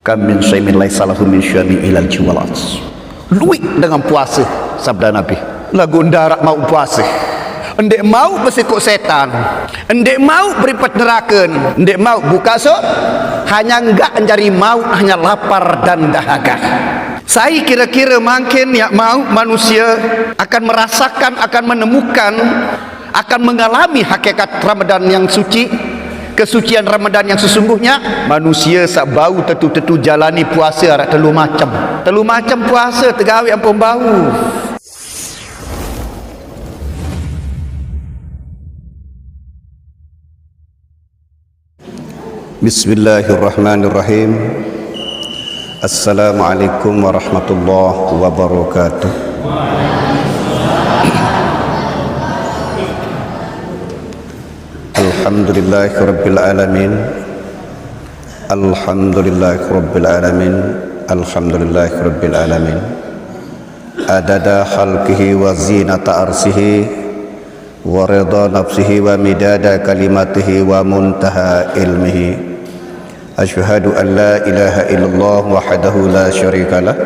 Kam min syai'in laisa lahu min syami ilal juwalat. Luik dengan puasa, sabda Nabi. Lagu ndarak mau puasa. Endek mau bersikuk setan, endek mau beripat nerakan, endek mau buka sok, hanya enggak mencari mau, hanya lapar dan dahaga. Saya kira-kira makin ya mau manusia akan merasakan, akan menemukan, akan mengalami hakikat Ramadan yang suci, kesucian Ramadan yang sesungguhnya. Manusia sak bau tetu-tetu jalani puasa arak telu macam puasa tegawi ampun bau. Bismillahirrahmanirrahim. Assalamualaikum warahmatullahi wabarakatuh. Alhamdulillahirabbil alamin. Alhamdulillahirabbil alamin. Alhamdulillahirabbil alamin. Adada khalqihi wa zinata arsihi wa ridha nafsihi wa midada kalimatihi wa muntaha ilmihi. Asyhadu an la ilaha illallah wahdahu la syarika lah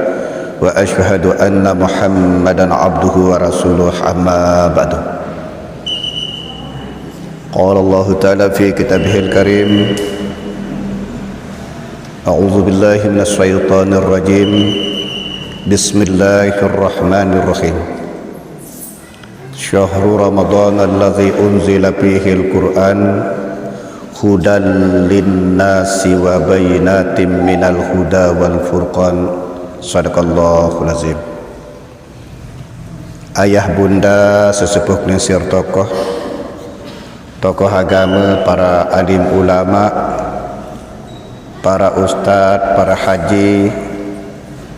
wa asyhadu anna Muhammadan abduhu wa rasuluh, amma ba'du. Qala Allah ta'ala fi kitabihil karim, a'udzu billahi minasy syaithanir rajim. Bismillahirrahmanirrahim. Syahrul Ramadan alladzi unzila fihi al-Qur'an hudan linnasi wa bayyinatin minal huda wal furqan. Sadaqallahul azim. Ayah bunda sesepuh penasir tokoh agama, para alim ulama, para ustadz, para haji,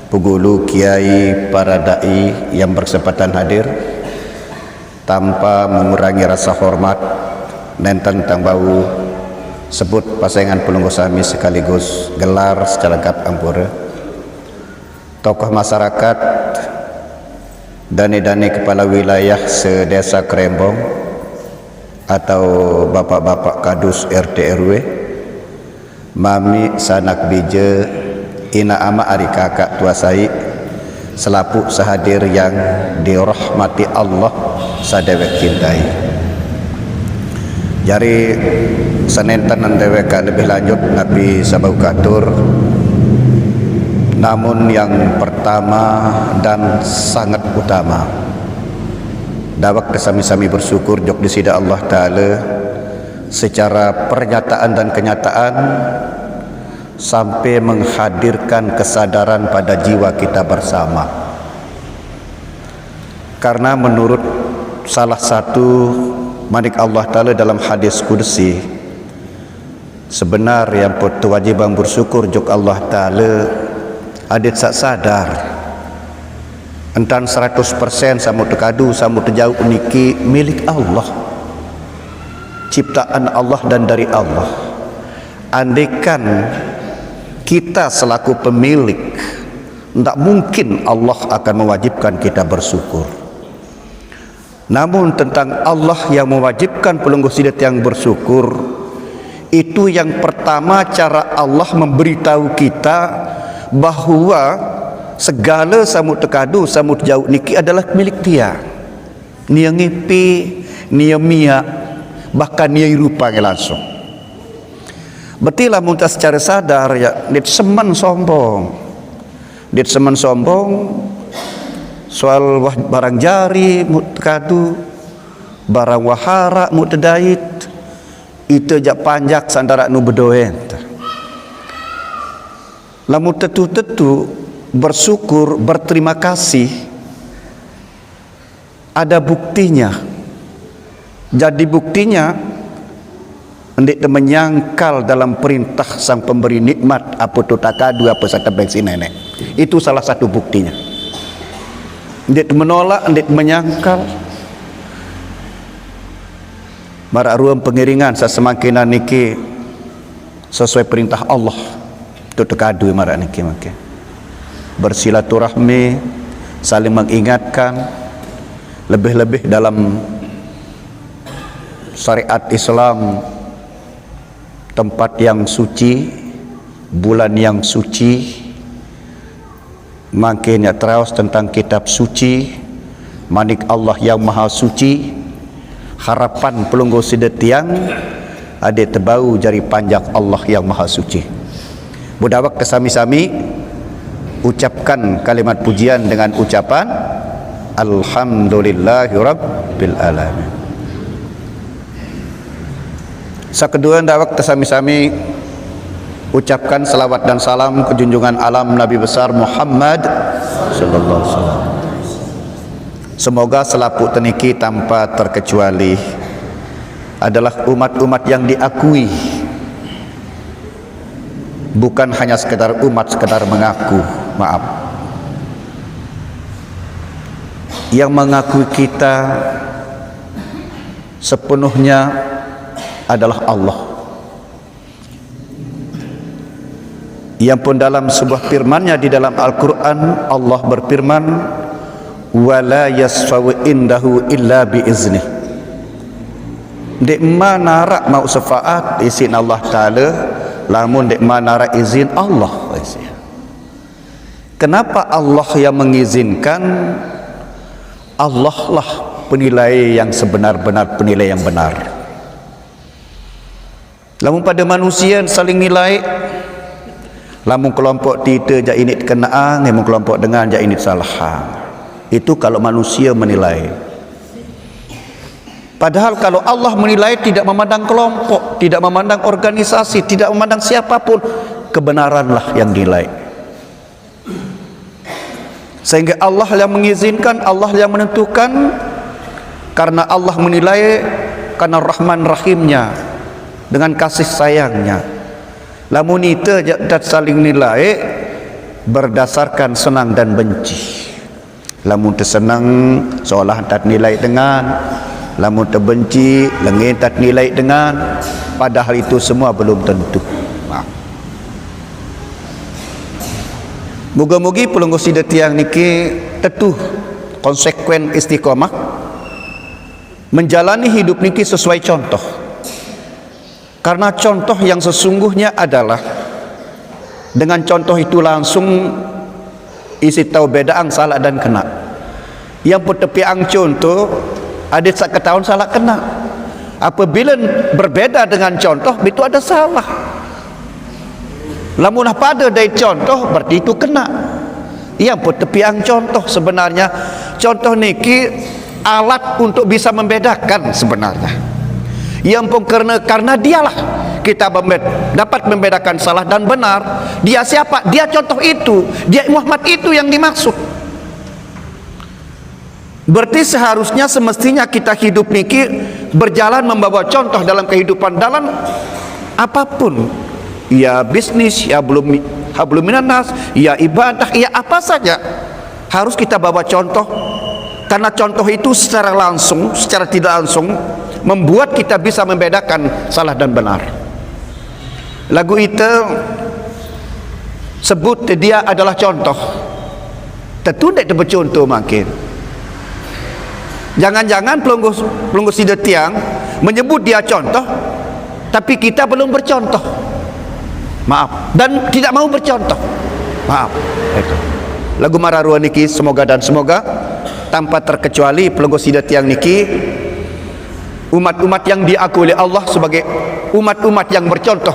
pegulu kiai, para dai yang berkesempatan hadir, tanpa mengurangi rasa hormat dan tentang bau sebut pasangan pelunggu sami sekaligus gelar secara lengkap ampura, tokoh masyarakat, dani-dani kepala wilayah sedesa Krembong atau bapak-bapak kadus RT RW, mami sanak bije, ina ama ari kakak tua sai, selapu sahadir yang dirahmati Allah sadewek cintai. Jari senenten dewek lebih lanjut Nabi sabau katur. Namun yang pertama dan sangat utama, dawak kesami-sami bersyukur jok disida Allah Ta'ala secara pernyataan dan kenyataan, sampai menghadirkan kesadaran pada jiwa kita bersama. Karena menurut salah satu manik Allah Ta'ala dalam hadis Qudsi, sebenar yang kewajiban bersyukur juk Allah Ta'ala adit sak sadar entan 100% samu tekadu samu terjauh niki milik Allah, ciptaan Allah dan dari Allah. Andaikan kita selaku pemilik, tidak mungkin Allah akan mewajibkan kita bersyukur. Namun tentang Allah yang mewajibkan pelunggu sidat yang bersyukur, itu yang pertama cara Allah memberitahu kita bahwa segala samu tekadu samu jauh niki adalah milik Dia. Nia ngipi, nia mia, bahkan nia rupanya langsung. Betilah muntah secara sadar ya, dit semen sombong soal barang jari mutkadu, barang wahara mutdait, itu jak panjak sandara nu bedoen. Lamun tetu-tetu bersyukur, berterima kasih, ada buktinya. Jadi buktinya hendak menyangkal dalam perintah sang pemberi nikmat apa tu takadu apa saka bensin nenek. Itu salah satu buktinya. Hendak menolak, hendak menyangkal. Marak ruang pengiringan sesemakinan niki sesuai perintah Allah. Tu takadu marak niki makin. Bersilaturahmi, saling mengingatkan, lebih-lebih dalam syariat Islam, tempat yang suci, bulan yang suci, makinnya terus tentang kitab suci, manik Allah yang maha suci, harapan pelunggu sidetiang ada terbau jari panjang Allah yang maha suci. Budawak kesami-sami ucapkan kalimat pujian dengan ucapan Alhamdulillahirabbil alamin. Sakedua dawak kesami-sami ucapkan salawat dan salam ke junjungan alam Nabi besar Muhammad sallallahu alaihi wasallam. Semoga selaput teniki tanpa terkecuali adalah umat-umat yang diakui, bukan hanya sekedar umat sekedar mengaku. Maaf, yang mengakui kita sepenuhnya adalah Allah, yang pun dalam sebuah firman-Nya di dalam Al-Quran Allah berfirman wala yasfawu indahu illa biiznih. Dek mana rak mau syafaat izin Allah Ta'ala, lamun dek mana rak izin Allah. Kenapa Allah yang mengizinkan? Allah lah penilai yang sebenar-benar, penilai yang benar. Lamun pada manusia saling nilai, lamun kelompok tita ja ini kenaan, lamun kelompok dengan ja ini salah. Itu kalau manusia menilai. Padahal kalau Allah menilai tidak memandang kelompok, tidak memandang organisasi, tidak memandang siapapun, kebenaranlah yang dinilai. Sehingga Allah yang mengizinkan, Allah yang menentukan, karena Allah menilai karena Rahman Rahimnya, dengan kasih sayangnya. Lamun itu dan saling nilai berdasarkan senang dan benci. Lamun tersenang seolah tak nilai dengan, lamun terbenci lengin tak nilai dengan, padahal itu semua belum tentu. Moga-moga pelunggu sidetiang niki tetuh konsekuen istiqomah menjalani hidup niki sesuai contoh. Karena contoh yang sesungguhnya adalah dengan contoh itu langsung isi tahu bedaan salah dan kena. Yang petepiang contoh ada sak ketahuan salah kena. Apabila berbeda dengan contoh itu ada salah. Lamun pada dari contoh berarti itu kena. Yang petepiang contoh sebenarnya contoh niki alat untuk bisa membedakan sebenarnya. Yang pun karena dialah kita dapat membedakan salah dan benar. Dia siapa? Dia contoh itu, dia Muhammad itu yang dimaksud. Berarti seharusnya semestinya kita hidup niki berjalan membawa contoh dalam kehidupan, dalam apapun, ya bisnis, ya hablum minannas, ya ibadah, ya apa saja harus kita bawa contoh. Karena contoh itu secara langsung, secara tidak langsung membuat kita bisa membedakan salah dan benar. Lagu itu sebut dia adalah contoh. Tentu tidak bercontoh makin. Jangan-jangan pelunggu sidetiang menyebut dia contoh, tapi kita belum bercontoh. Maaf, dan tidak mau bercontoh. Maaf. Itu. Lagu Mararua niki semoga dan semoga tanpa terkecuali pelunggu sidetiang niki umat-umat yang diakui oleh Allah sebagai umat-umat yang bercontoh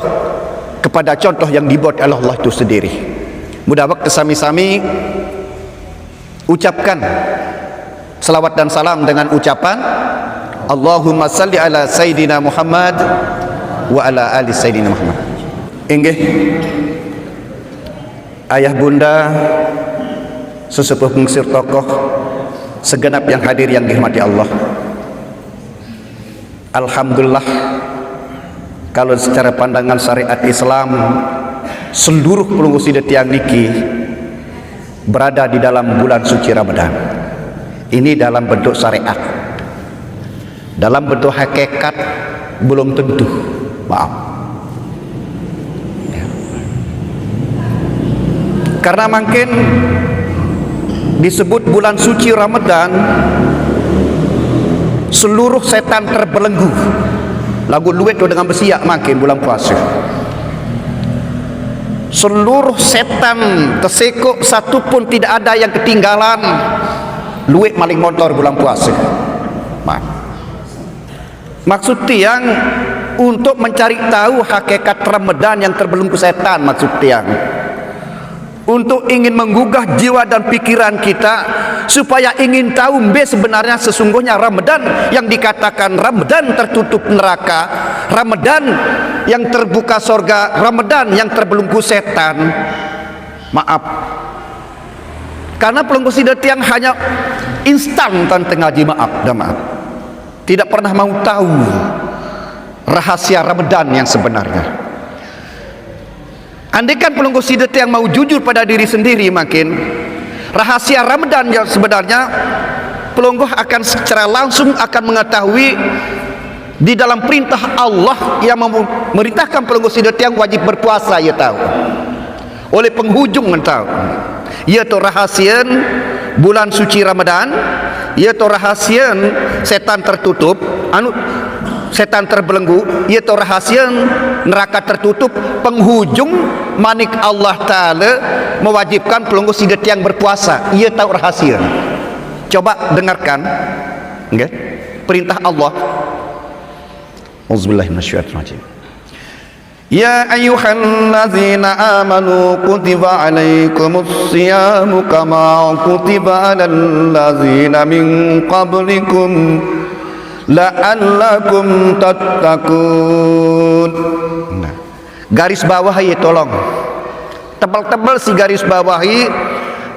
kepada contoh yang dibuat oleh Allah itu sendiri. Mudah waktu sami-sami ucapkan salawat dan salam dengan ucapan Allahumma salli ala Sayyidina Muhammad wa ala ali Sayyidina Muhammad. Inggih ayah bunda, sesepuh pengusir tokoh, segenap yang hadir yang dirahmati Allah. Alhamdulillah, kalau secara pandangan syariat Islam seluruh pelunggu sidetiang niki berada di dalam bulan suci Ramadan. Ini dalam bentuk syariat. Dalam bentuk hakikat belum tentu. Maaf. Ya. Karena mungkin disebut bulan suci Ramadan, seluruh setan terbelenggu. Lagu luet dengan bersiap makin bulan puasa. seluruh setan tersekok, satu pun tidak ada yang ketinggalan. Luik maling motor bulan puasa. Maksud tiang untuk mencari tahu hakikat Ramadan yang terbelenggu setan, maksud tiang untuk ingin menggugah jiwa dan pikiran kita supaya ingin tahu sebenarnya sesungguhnya Ramadan yang dikatakan Ramadan tertutup neraka, Ramadan yang terbuka sorga, Ramadan yang terbelenggu setan. Maaf, karena pelenggu sidat yang hanya instan tentang ngaji, maaf, tidak pernah mau tahu rahasia Ramadan yang sebenarnya. Andaikan pelenggu sidat yang mau jujur pada diri sendiri, makin rahasia Ramadan yang sebenarnya pelenggu akan secara langsung akan mengetahui di dalam perintah Allah yang memerintahkan pelenggu sidat yang wajib berpuasa, ia tahu oleh penghujung tahu, iaitu rahasia bulan suci Ramadan, iaitu rahasia setan tertutup, setan terbelenggu, iaitu rahasia neraka tertutup, penghujung manik Allah Ta'ala mewajibkan pelenggu sidat yang berpuasa, ia tahu rahasia. Coba dengarkan, okay? Perintah Allah. Auzubillahi minasyaitonir rajim. Ya ayyuhallazina amanu kutiba alaikumus siyamu kama kutiba alal ladzina min qablikum la'allakum tattaqun. Nah, garis bawahi, tolong tebal-tebal si garis bawahi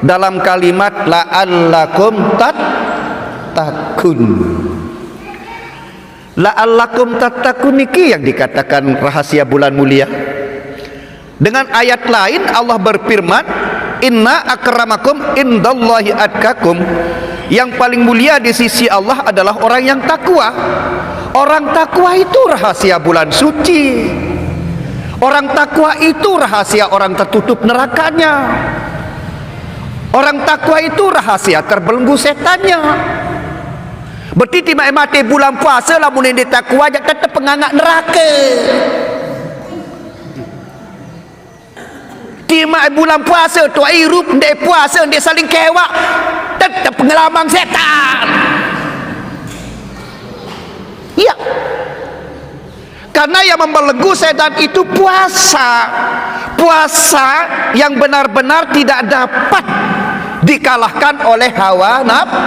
dalam kalimat la'allakum tattaqun. La'allakum tattaqun niki yang dikatakan rahasia bulan mulia. Dengan ayat lain Allah berfirman, inna akramakum indallahi atqakum. Yang paling mulia di sisi Allah adalah orang yang takwa. Orang takwa itu rahasia bulan suci. Orang takwa itu rahasia orang tertutup nerakanya. Orang takwa itu rahasia terbelenggu setannya. Berarti tiba mati bulan puasa lah mulai ditakwa aja tetap pengangkat neraka. Tiba bulan puasa tu hirup ndek puasa ndek saling kewak tetap pengalaman setan. Iya. Karena yang membelenggu setan itu puasa. Puasa yang benar-benar tidak dapat dikalahkan oleh hawa nafsu.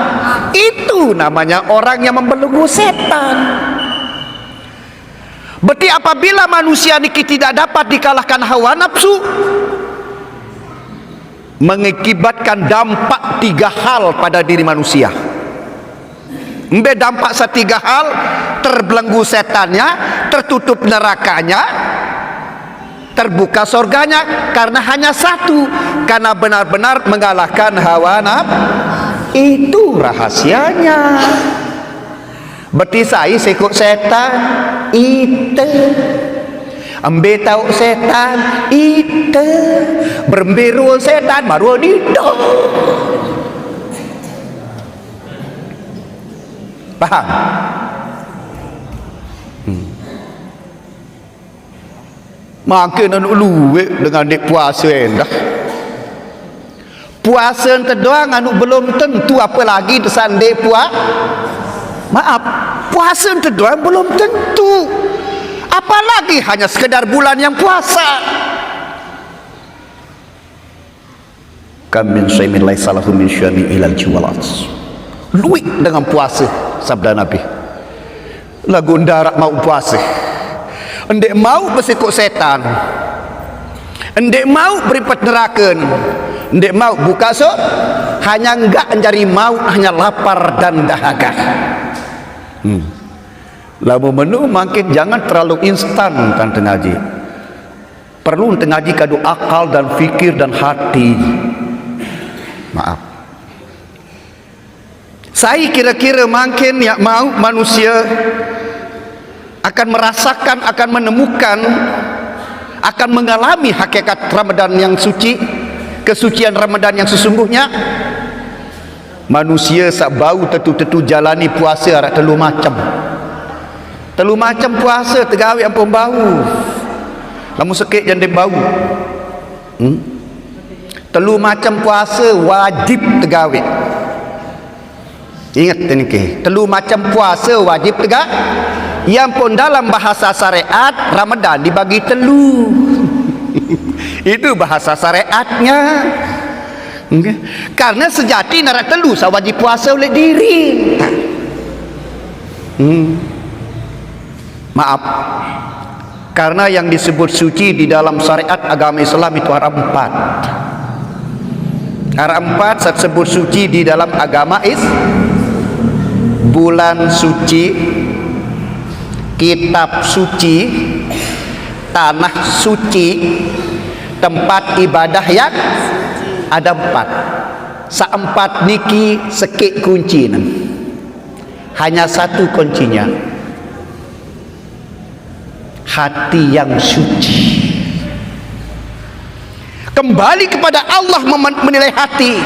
Itu namanya orang yang membelenggu setan. Berarti apabila manusia ini tidak dapat dikalahkan hawa nafsu, mengakibatkan dampak 3 hal pada diri manusia. Dampak setiga hal: terbelenggu setannya, tertutup nerakanya, terbuka surganya. Karena hanya satu, karena benar-benar mengalahkan hawa nafsu. Itu rahasianya. Berarti saya sekut setan itu, ambil tahu setan itu, berembiru setan baru itu. Paham? Makin dulu dengan dik puasa dah. Puasa terdoang anu belum tentu apa lagi tersandek maaf, puasa terdoang belum tentu. Apalagi hanya sekedar bulan yang puasa. Kam min syai'in laisa lahu min syani ilal juwalat. Luik dengan puasa, sabda Nabi. Lagu ndarak mau puasa. Endek mau bersikuk setan. Endek mau beripat nerakan. Endek mau buka so, hanya enggak mencari mau, hanya lapar dan dahaga. Lalu menu makin jangan terlalu instan kan tengaji. Perlu tengaji kadu akal dan fikir dan hati. Maaf. Saya kira-kira makin ya mau manusia akan merasakan, akan menemukan, akan mengalami hakikat Ramadan yang suci, kesucian Ramadan yang sesungguhnya. Manusia sak bau tetu-tetu jalani puasa arak telu macam puasa tegawi ampun bau. Lamu sekit jandem bau. Telu macam puasa wajib tegawe. Ingat ni ke, telu macam puasa wajib tegak. Yang pun dalam bahasa syariat Ramadan dibagi telu. Itu bahasa syariatnya. Okay. Karena sejati narak telu sa wajib puasa oleh diri. Maaf. Karena yang disebut suci di dalam syariat agama Islam itu ada 4. Ada 4 saat sebut suci di dalam agama bulan suci, kitab suci, tanah suci, tempat ibadah yang ada 4. Sa-4 niki sekik kunci. Hanya satu kuncinya, hati yang suci. Kembali kepada Allah menilai hati.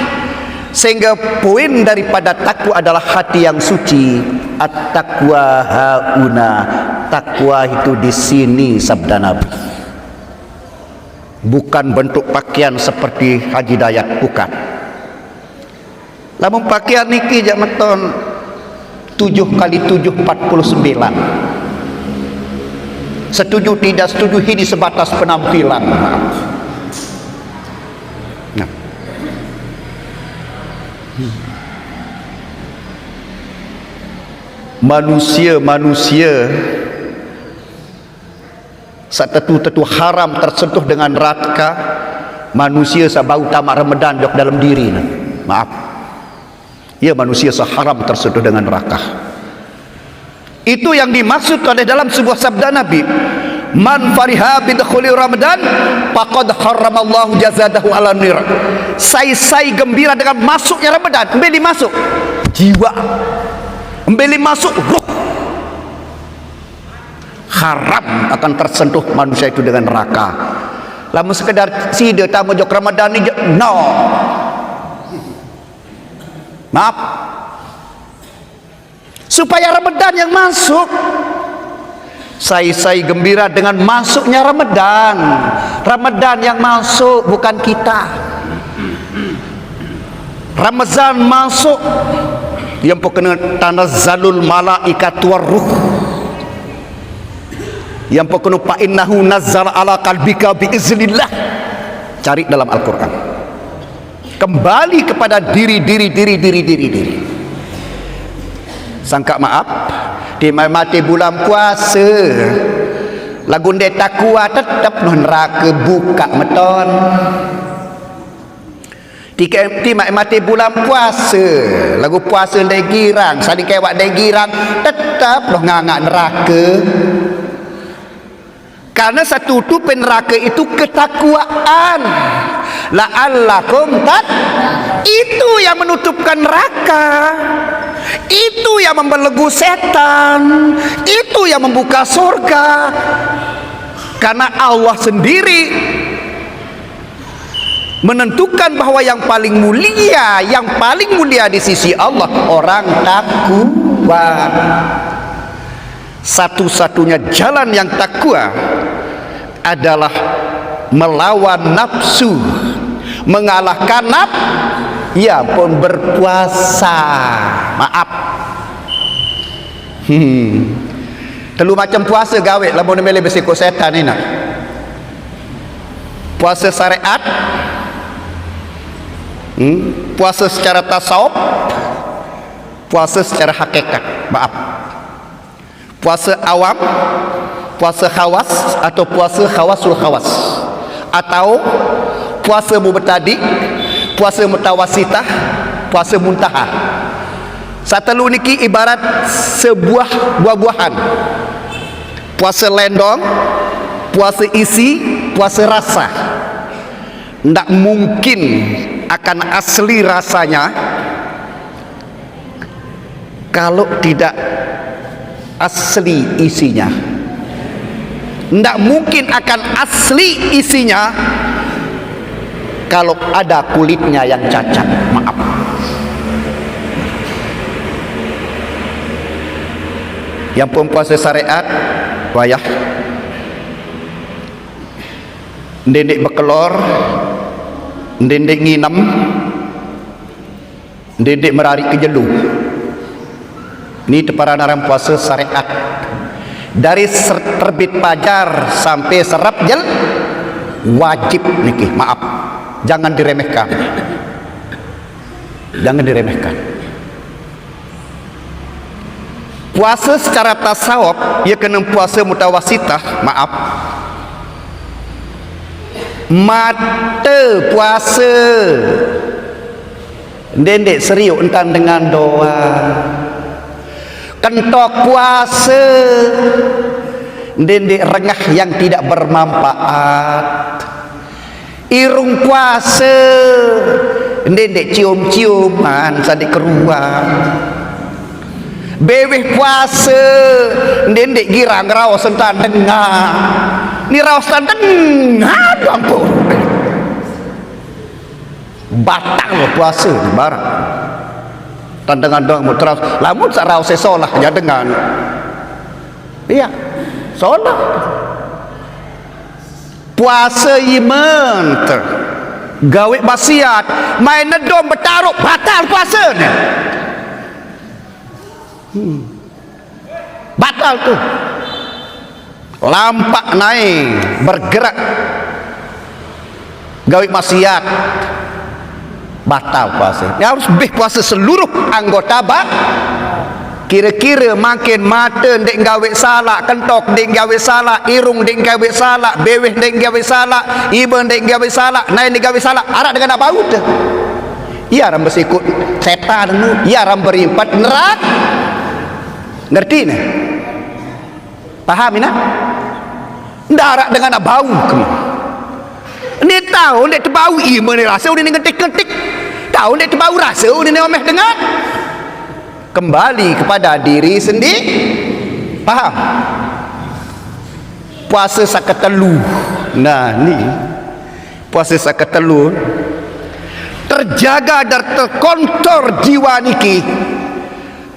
Sehingga poin daripada takwa adalah hati yang suci. At-taqwa hauna. Takwa itu di sini sabda Nabi. Bukan bentuk pakaian seperti Haji Dayat, bukan. Lamun pakaian niki jak meton 7 kali 7 49. Setuju tidak setuju ini sebatas penampilan. Nah. Manusia satu haram tersentuh dengan neraka. Manusia sabau tamak Ramadan jok dalam diri. Maaf. Ya, manusia seharam tersentuh dengan neraka. Itu yang dimaksud oleh dalam sebuah sabda Nabi. Man fariha bidukhuli Ramadan faqad haramallahu jazadahu ala nir. Sai gembira dengan masuknya Ramadan. Embeli masuk jiwa, embeli masuk ruh. Haram akan tersentuh manusia itu dengan neraka. Lamun sekedar sida tamu jok Ramadan ni no. Maaf. Supaya Ramadan yang masuk. Saya gembira dengan masuknya Ramadan. Ramadan yang masuk, bukan kita. Ramazan masuk, yang pokoknya tanazzalul malaikat waruh. Yang pokoknya fa innahu nazzala ala qalbika biiznillah. Cari dalam Al-Qur'an. Kembali kepada diri. Sangka maaf di mati bulan puasa lagu ndek takwa tetap neraka buka meton. Di mati bulan puasa lagu puasa ndek girang saling kewak ndek girang tetap noh ngangak neraka. Karena satu tu neraka itu ketakwaan. La'allakum itu yang menutupkan neraka. Itu yang membelenggu setan. Itu yang membuka surga. Karena Allah sendiri menentukan bahwa yang paling mulia di sisi Allah orang takwa. Satu-satunya jalan yang takwa adalah melawan nafsu, mengalahkan ya pun berpuasa. Maaf. Telu macam puasa gawe lamun mele bersiko setan ni nak. Puasa syariat, puasa secara tasawuf, puasa secara hakikat. Maaf. Puasa awam, puasa khawas atau puasa khawasul khawas, atau puasa mubtadi, puasa mutawasitah, puasa muntaha. Satelu niki ibarat sebuah buah-buahan. Puasa lendong, puasa isi, puasa rasa. Tidak mungkin akan asli rasanya kalau tidak asli isinya. Tidak mungkin akan asli isinya kalau ada kulitnya yang cacat. Maaf. Yang pun puasa syariat wayah ndendek bekelor ndendek nginam, ndendek merari ke jelu. Ni para naram puasa syariat. Dari terbit fajar sampai serap jel wajib niki, maaf. Jangan diremehkan. Jangan diremehkan. Puasa secara tasawuf ia kena puasa mutawasitah, maaf. Mata puasa dendek seriuk entan dengan doa. Kentok puasa dendek rengah yang tidak bermanfaat. Irung puasa dendek cium-ciuman sadik keruang. Beweh puasa dendek girang rawas entan dengar. Ni rawas entan dengar ampun. Batal puasa di barat. Dan dengan doang terus lamun sak rawas solah ya dengan. Iya. Solah. Puasa iman gawe maksiat, main nedom bertaruh batal puasanya. Batal tuh. Lampak naik bergerak gawe maksiat, batal puasa. Ini harus puasa seluruh anggota kira-kira makin mata dek gawe salah, kentok dek gawe salah, irung dek gawe salah, beweh dek gawe salah, iban dek gawe salah, naik dek gawe salah, arak dengan apa udah. Ia ram bersikut setan nu, ia ram berimpat neraka. Ngerti nih? Paham ini? Darak dengan bau kemana? Ini tahu ini terbau iman ni rasa ini ngetik-ngetik. Tahu ini terbau rasa ini omeh dengar. Kembali kepada diri sendiri. Paham? Puasa sakatelu. Nah ni puasa sakatelu terjaga dan terkontrol jiwa niki.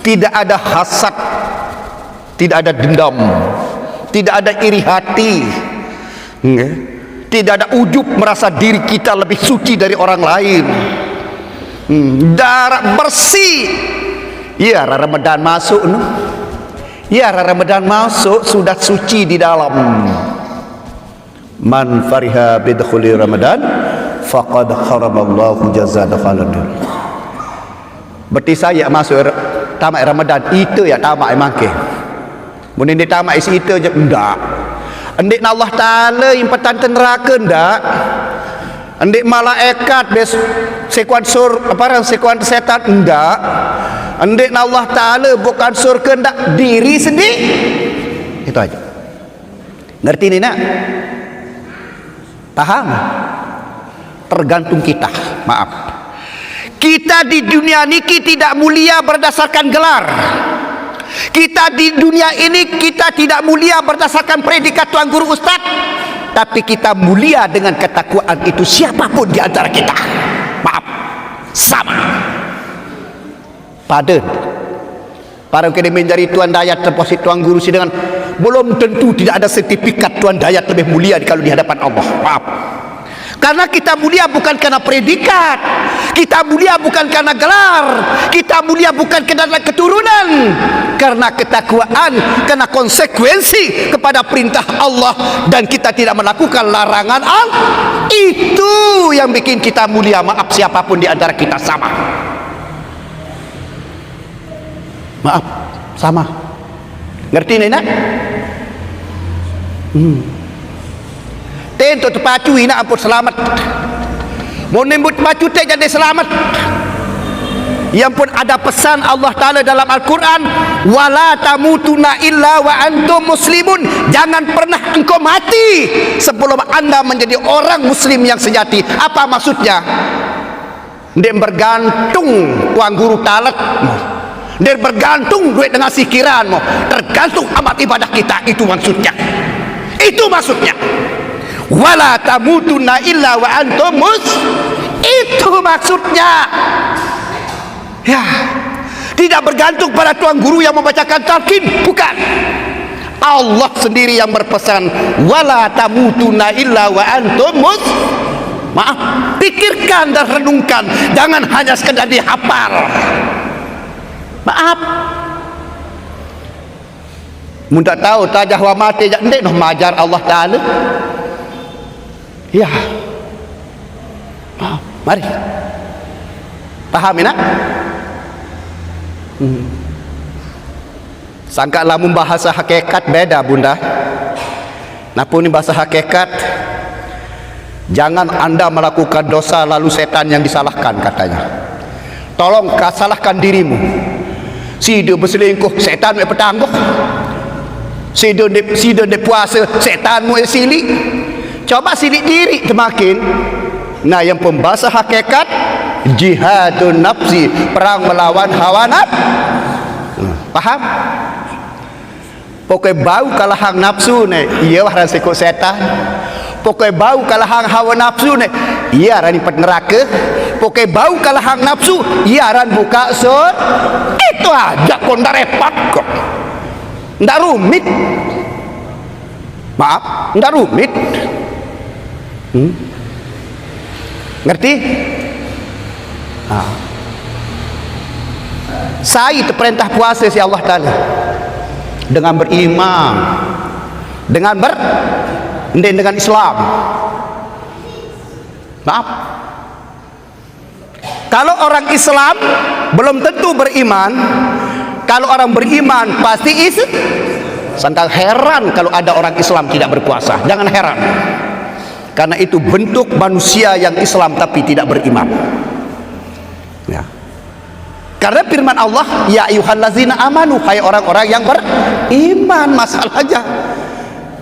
Tidak ada hasad, tidak ada dendam, tidak ada iri hati, tidak ada ujub merasa diri kita lebih suci dari orang lain. Darah bersih. Ya, Ramadan masuk no. Ya, Ramadan masuk sudah suci di dalam. Man fariha bidkhuli Ramadan faqad haramallahu jazadakhaladun. Berarti saya masuk tamat Ramadan itu ya tamat emang ke. Mun ini tamat isi itu je ndak. Endik Allah Taala impatan neraka ndak. Endik malaikat bes sekuan sekuan setan ndak. Endik Allah Taala bukan surga ndak, diri sendiri. Itu aja. Ngerti ni nak? Paham? Tergantung kita. Maaf. Kita di dunia ini tidak mulia berdasarkan gelar. Kita di dunia ini kita tidak mulia berdasarkan predikat tuan guru ustaz, tapi kita mulia dengan ketakwaan itu siapapun di antara kita. Maaf, sama. Padan. Para kini menjadi tuan dayat terposit tuan guru si dengan belum tentu tidak ada sertifikat tuan dayat lebih mulia kalau di hadapan Allah. Maaf. Karena kita mulia bukan karena predikat, kita mulia bukan karena gelar, kita mulia bukan karena keturunan, karena ketakwaan, karena konsekuensi kepada perintah Allah dan kita tidak melakukan larangan Allah. Itu yang bikin kita mulia. Maaf, siapapun di antara kita sama. Maaf, sama. Ngerti ni nak? Tentu terpacu ina ampun selamat. Mau nembut pacu teh jadi selamat. Yang pun ada pesan Allah Ta'ala dalam Al-Quran, wala tamutuna illa wa antum muslimun. Jangan pernah engkau mati sebelum anda menjadi orang muslim yang sejati. Apa maksudnya? Dia bergantung tuan guru talatmu, dia bergantung duit dengan sikiranmu, tergantung amat ibadah kita. Itu maksudnya. Itu maksudnya. Wala tamutunna illa wa antum itu maksudnya. Ya, tidak bergantung pada tuan guru yang membacakan talqin, bukan. Allah sendiri yang berpesan, wala tamutunna illa wa antum Maaf, pikirkan dan renungkan, jangan hanya sekedar dihafal. Maaf, mun tak tahu tajah wa mati jak ndek noh majar Allah Taala. Ya. Maaf, mari. Paham nak? Sangka lamun bahasa hakikat beda bunda. Napun ini bahasa hakikat, jangan anda melakukan dosa lalu setan yang disalahkan katanya. Tolong salahkan dirimu. Si dia berselingkuh, setan yang petangguh. Si dia puasa, setan mu silik. Coba silik diri semakin. Nah, yang pembahasa hakikat, jihadun nafsi, perang melawan hawa nafsu. Paham? Pokoknya bau kalahang nafsu ne, iya wah sikut setan. Pokoknya bau kalahang hawa nafsu ne, iya ran ipet neraka. Pokoknya bau kalahang nafsu, iya ran buka sur. Itu aja kok ndak repot kok. Ndak rumit. Maaf, ndak rumit. Ngerti? Saya terperintah puasa si Allah Ta'ala dengan beriman, dengan Islam. Maaf, kalau orang Islam belum tentu beriman. Kalau orang beriman pasti sangka heran kalau ada orang Islam tidak berpuasa. Jangan heran, karena itu bentuk manusia yang Islam tapi tidak beriman. Ya. Karena firman Allah, ya ayyuhallazina amanu, hai orang-orang yang beriman. Masalahnya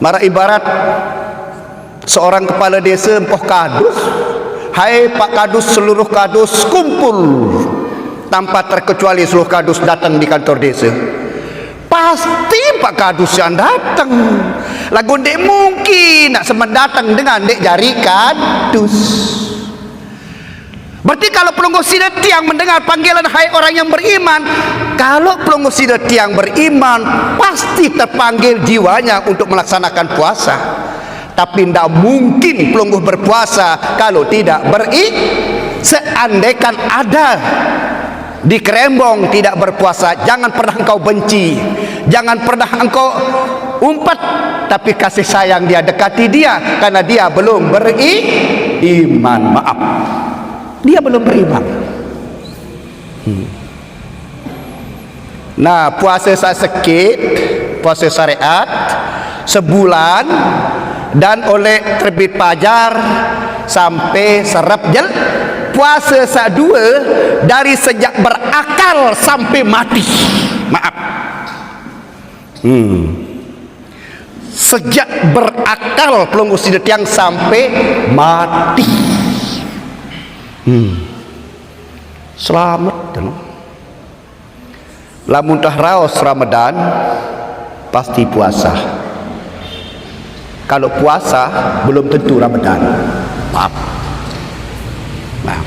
marah ibarat seorang kepala desa empoh kadus. Hai Pak Kadus, seluruh kadus kumpul, tanpa terkecuali seluruh kadus datang di kantor desa. Pasti Pak Kadus yang datang. Lagu dek mungkin nak semen datang dengan dek jari kadus. Berarti kalau pelunggu sidat yang mendengar panggilan hai orang yang beriman, kalau pelunggu sidat yang beriman pasti terpanggil jiwanya untuk melaksanakan puasa. Tapi tidak mungkin pelunggu berpuasa kalau tidak seandainya ada di Kerembong tidak berpuasa, jangan pernah engkau benci, jangan pernah engkau umpat, tapi kasih sayang dia, dekati dia, karena dia belum beriman. Maaf, dia belum beriman. Nah, puasa sakit, puasa syariat sebulan, dan oleh terbit fajar sampai serap jel. Puasa dua dari sejak berakal sampai mati. Maaf, sejak berakal pelunggu sidat yang sampai mati. Selamat. Lamun tah raos Ramadan pasti puasa. Kalau puasa belum tentu Ramadan. Maaf. Nah.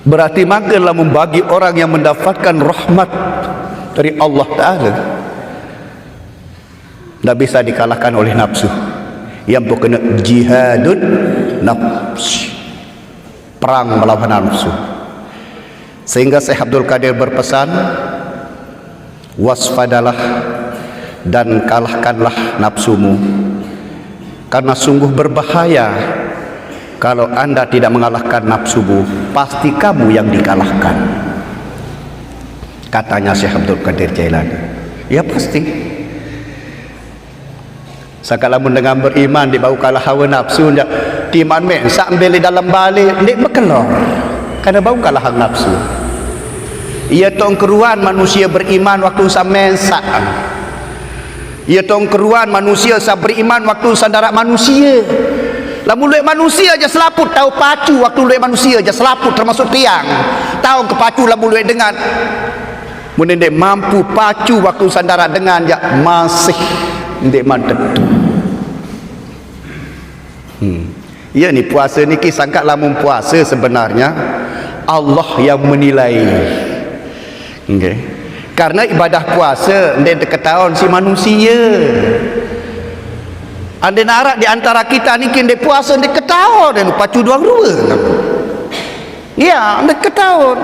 Berarti makanlah membagi orang yang mendapatkan rahmat dari Allah Ta'ala tidak bisa dikalahkan oleh nafsu. Yang pokoknya jihadun nafs, perang melawan nafsu. Sehingga Syekh Abdul Qadir berpesan, wasfadalah dan kalahkanlah nafsumu, karena sungguh berbahaya kalau anda tidak mengalahkan nafsumu, pasti kamu yang dikalahkan, katanya Syekh Abdul Qadir Jailani. Ya pasti. Sakala dengan beriman dia bau kalah hawa nafsu, ndak timan mek sambil di dalam balik ndak berkelor karena bau kalah hawa nafsu. Ia tong keruan manusia beriman waktu samen saan. Ia tong keruan manusia sa beriman waktu sandara manusia. Lamun luek manusia aja selaput tahu pacu, waktu luek manusia aja selaput termasuk tiang. Tahu ke pacu lamun luek dengan mun ndek mampu pacu waktu sandara dengan ya masih ndek mantep. Ya ni puasa ni kisangkat lamun puasa sebenarnya Allah yang menilai. Okay. Karena ibadah puasa ndek ketahuan si manusia. Anda narak di antara kita ni kin dia puasa dia ketawa dan pacu dua dua. Ya, anda ketawa.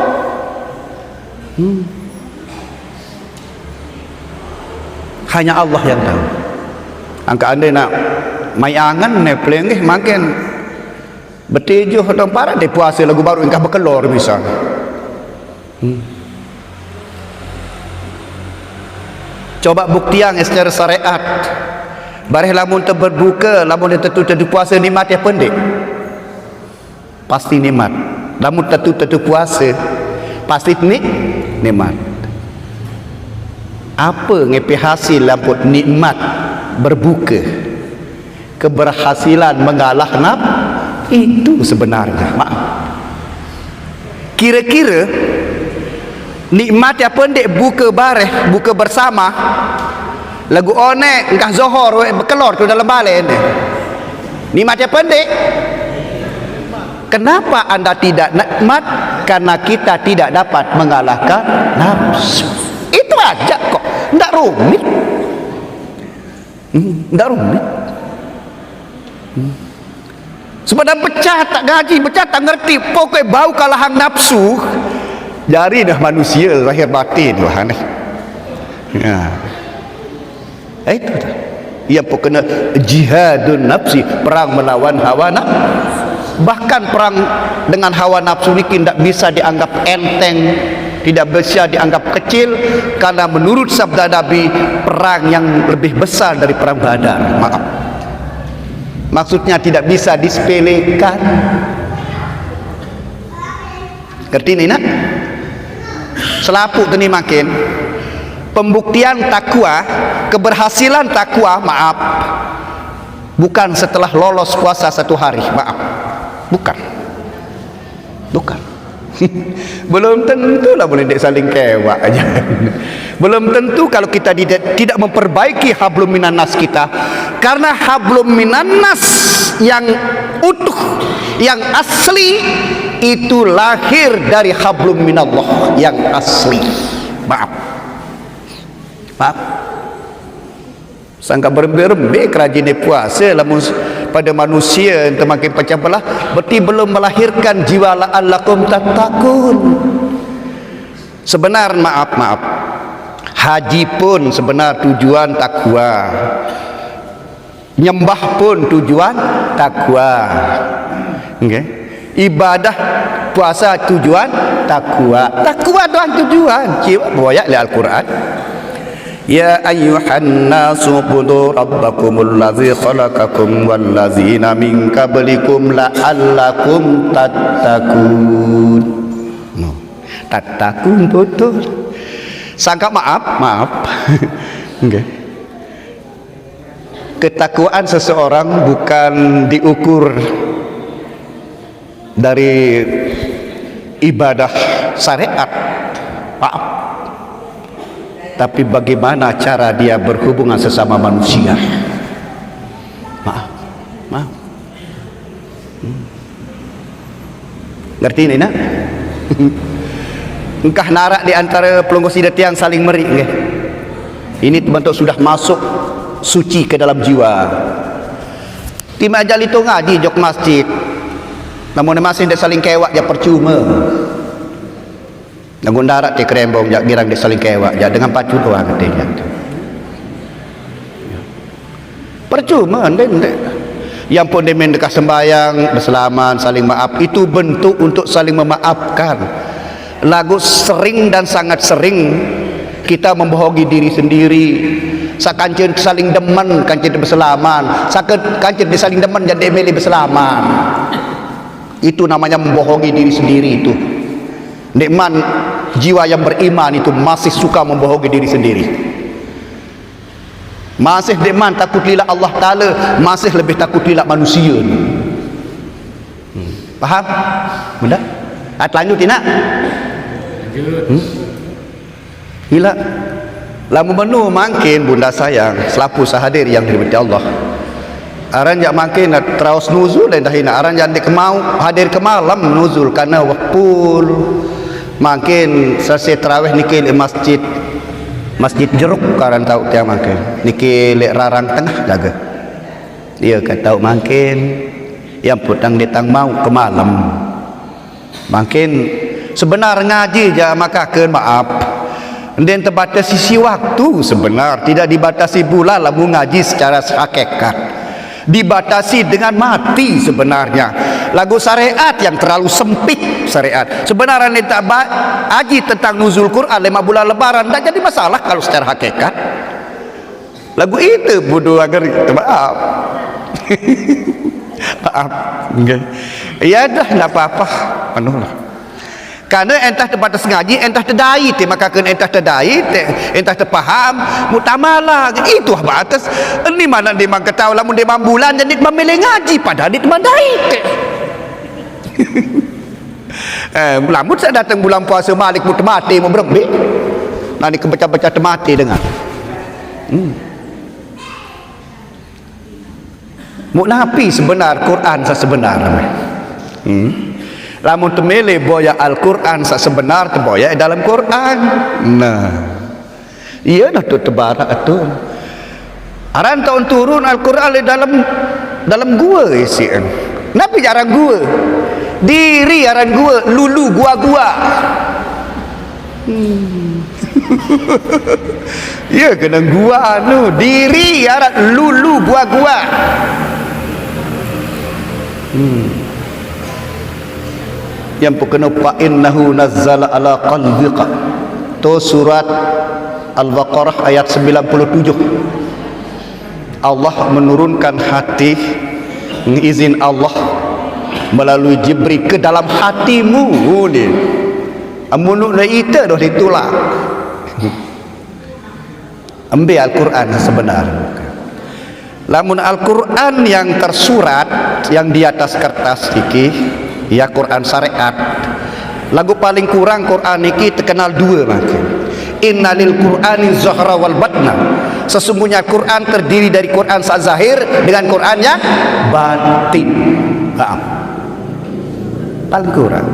Hanya Allah yang tahu. Angka anda nak mai angan ne pelengih makin bertejuh atau parah dia puasa lagu baru engkau berkelor misal. Coba buktian secara syariat. Barih lamun berbuka, lamun tentu puasa nikmat ya pendek. Pasti nikmat. Lamun tentu puasa pasti nikmat. Apa ngepe hasil lamput nikmat berbuka? Keberhasilan mengalah itu sebenarnya. Maaf. Kira-kira nikmat ya pendek buka bareh, buka bersama. Lagu onek engkau zohor berkelor tu dalam balai ni. Nikmat yang pendek. Kenapa anda tidak nikmat? Karena kita tidak dapat mengalahkan nafsu. Itu aja kok. Tidak rumit. Tidak rumit. Sebenarnya pecah tak gaji, pecah tak ngerti. Pokoknya bau kalahan nafsu. Jari dah manusia lahir batin Tuhan. Ya. Itu dah. Yang pokoknya jihadun nafsi, perang melawan hawa nafsu. Bahkan perang dengan hawa nafsu ini tidak bisa dianggap enteng, tidak bisa dianggap kecil, karena menurut sabda Nabi perang yang lebih besar dari perang Badar. Maaf. Maksudnya tidak bisa disepelekan. Ngerti ini nak? Selaput tu ni makin pembuktian takwa, keberhasilan takwa, maaf, bukan setelah lolos puasa 1 hari, maaf, bukan belum tentu lah boleh saling kewak aja. Belum tentu kalau kita tidak memperbaiki hablum minan nas kita, karena hablum minan nas yang utuh, yang asli itu lahir dari hablum minallah yang asli. Maaf, sangka berembe-rembe kerajin puasa lamun pada manusia yang makin pecah belah, berarti belum melahirkan jiwa la'allakum tattaqun. Sebenar maaf, haji pun sebenar tujuan takwa, nyembah pun tujuan takwa, okay? Ibadah puasa tujuan takwa doang tujuan. Cium boyak li Al-Quran. Ya ayyuhan nasu budu rabbakumul ladzi khalaqakum wal ladzina min qablikum la'allakum tattaqun. Tattaqun betul. Sangka maaf. Okay. Ketakwaan seseorang bukan diukur dari ibadah syariat, maaf, tapi bagaimana cara dia berhubungan sesama manusia. Maaf. Ngerti ini nak? Engkah narak di antara pelunggu sidatian saling merik, okay? Ini bentuk sudah masuk suci ke dalam jiwa. Tima ajal itu ngaji jok masjid, namun masih dia saling kewak dia percuma. Nagun darat dia kerembong dia girang dia saling kewak dia dengan pacu doang katanya. Percuma yang pun dia mendekat sembahyang berselaman saling maaf, itu bentuk untuk saling memaafkan. Lagu sering dan sangat sering kita membohongi diri sendiri. Sakancen saling demen kancen berselaman, kancen saling demen jadi emeli berselaman. Itu namanya membohongi diri sendiri. Itu nikmat jiwa yang beriman itu masih suka membohongi diri sendiri, masih nikmat takut lillah Allah Ta'ala, masih lebih takut lillah manusia. Faham? Bunda? Lanjut tidak? Gila lamu menu makin bunda sayang selapu sahadir yang dirahmati Allah. Aran jak makin terus nuzul dan dahina aran jak dikemau hadir ke malam nuzul karena wakpul makin selesai tarawih niki di masjid jeruk karan tahu tiang makin niki lek rarang tengah jaga Dia kata makin yang putang ditang mau ke malam. Makin sebenar ngaji je maka ke maaf. Dan terbatasi sisi waktu sebenar, tidak dibatasi pula lamu ngaji secara hakikat. Dibatasi dengan mati sebenarnya. Lagu syariat yang terlalu sempit syariat. Sebenarnya ni tak haji tentang nuzul Quran 5 bulan lebaran tak jadi masalah kalau secara hakikat. Lagu itu bodoh agar maaf. Maaf. Okay. Ya dah tak apa-apa. Penuhlah. Karena entah terbatas ngaji, entah terdai, maka kena entah terdai, entah terfaham, mutamalah. Itu apa atas. Ini mana dia memang ketahui lah, dia bulan jadi memilih ngaji, padahal dia temandai. Lamut saya datang bulan puasa malik mati mau berembik. Nanti kebaca-baca temati dengar. Napi sebenar Quran sebenar. Lamun temele boya Al-Quran sebenar terboya dalam Quran. Nah, iya dah tu terbarak tu. Aran tahun turun Al-Quran dalam gua isi. Nabi jarang gua. Diri aran gua, lulu gua. Ya kena gua nu, diri aran lulu gua. Yang pukena fa innahu nazzala ala qalbika tu surat Al-Baqarah ayat 97. Allah menurunkan hati izin Allah melalui Jibril ke dalam hatimu ni. Amunuk na ita dah ditolak. Ambil Al-Quran sebenar. Lamun Al-Quran yang tersurat yang di atas kertas iki ya Quran syariat. Lagu paling kurang Quran ini terkenal dua makin. Innalil Qur'ani zahra wal batna. Sesungguhnya Quran terdiri dari Quran zahir dengan Quran yang batin. Paling kurang.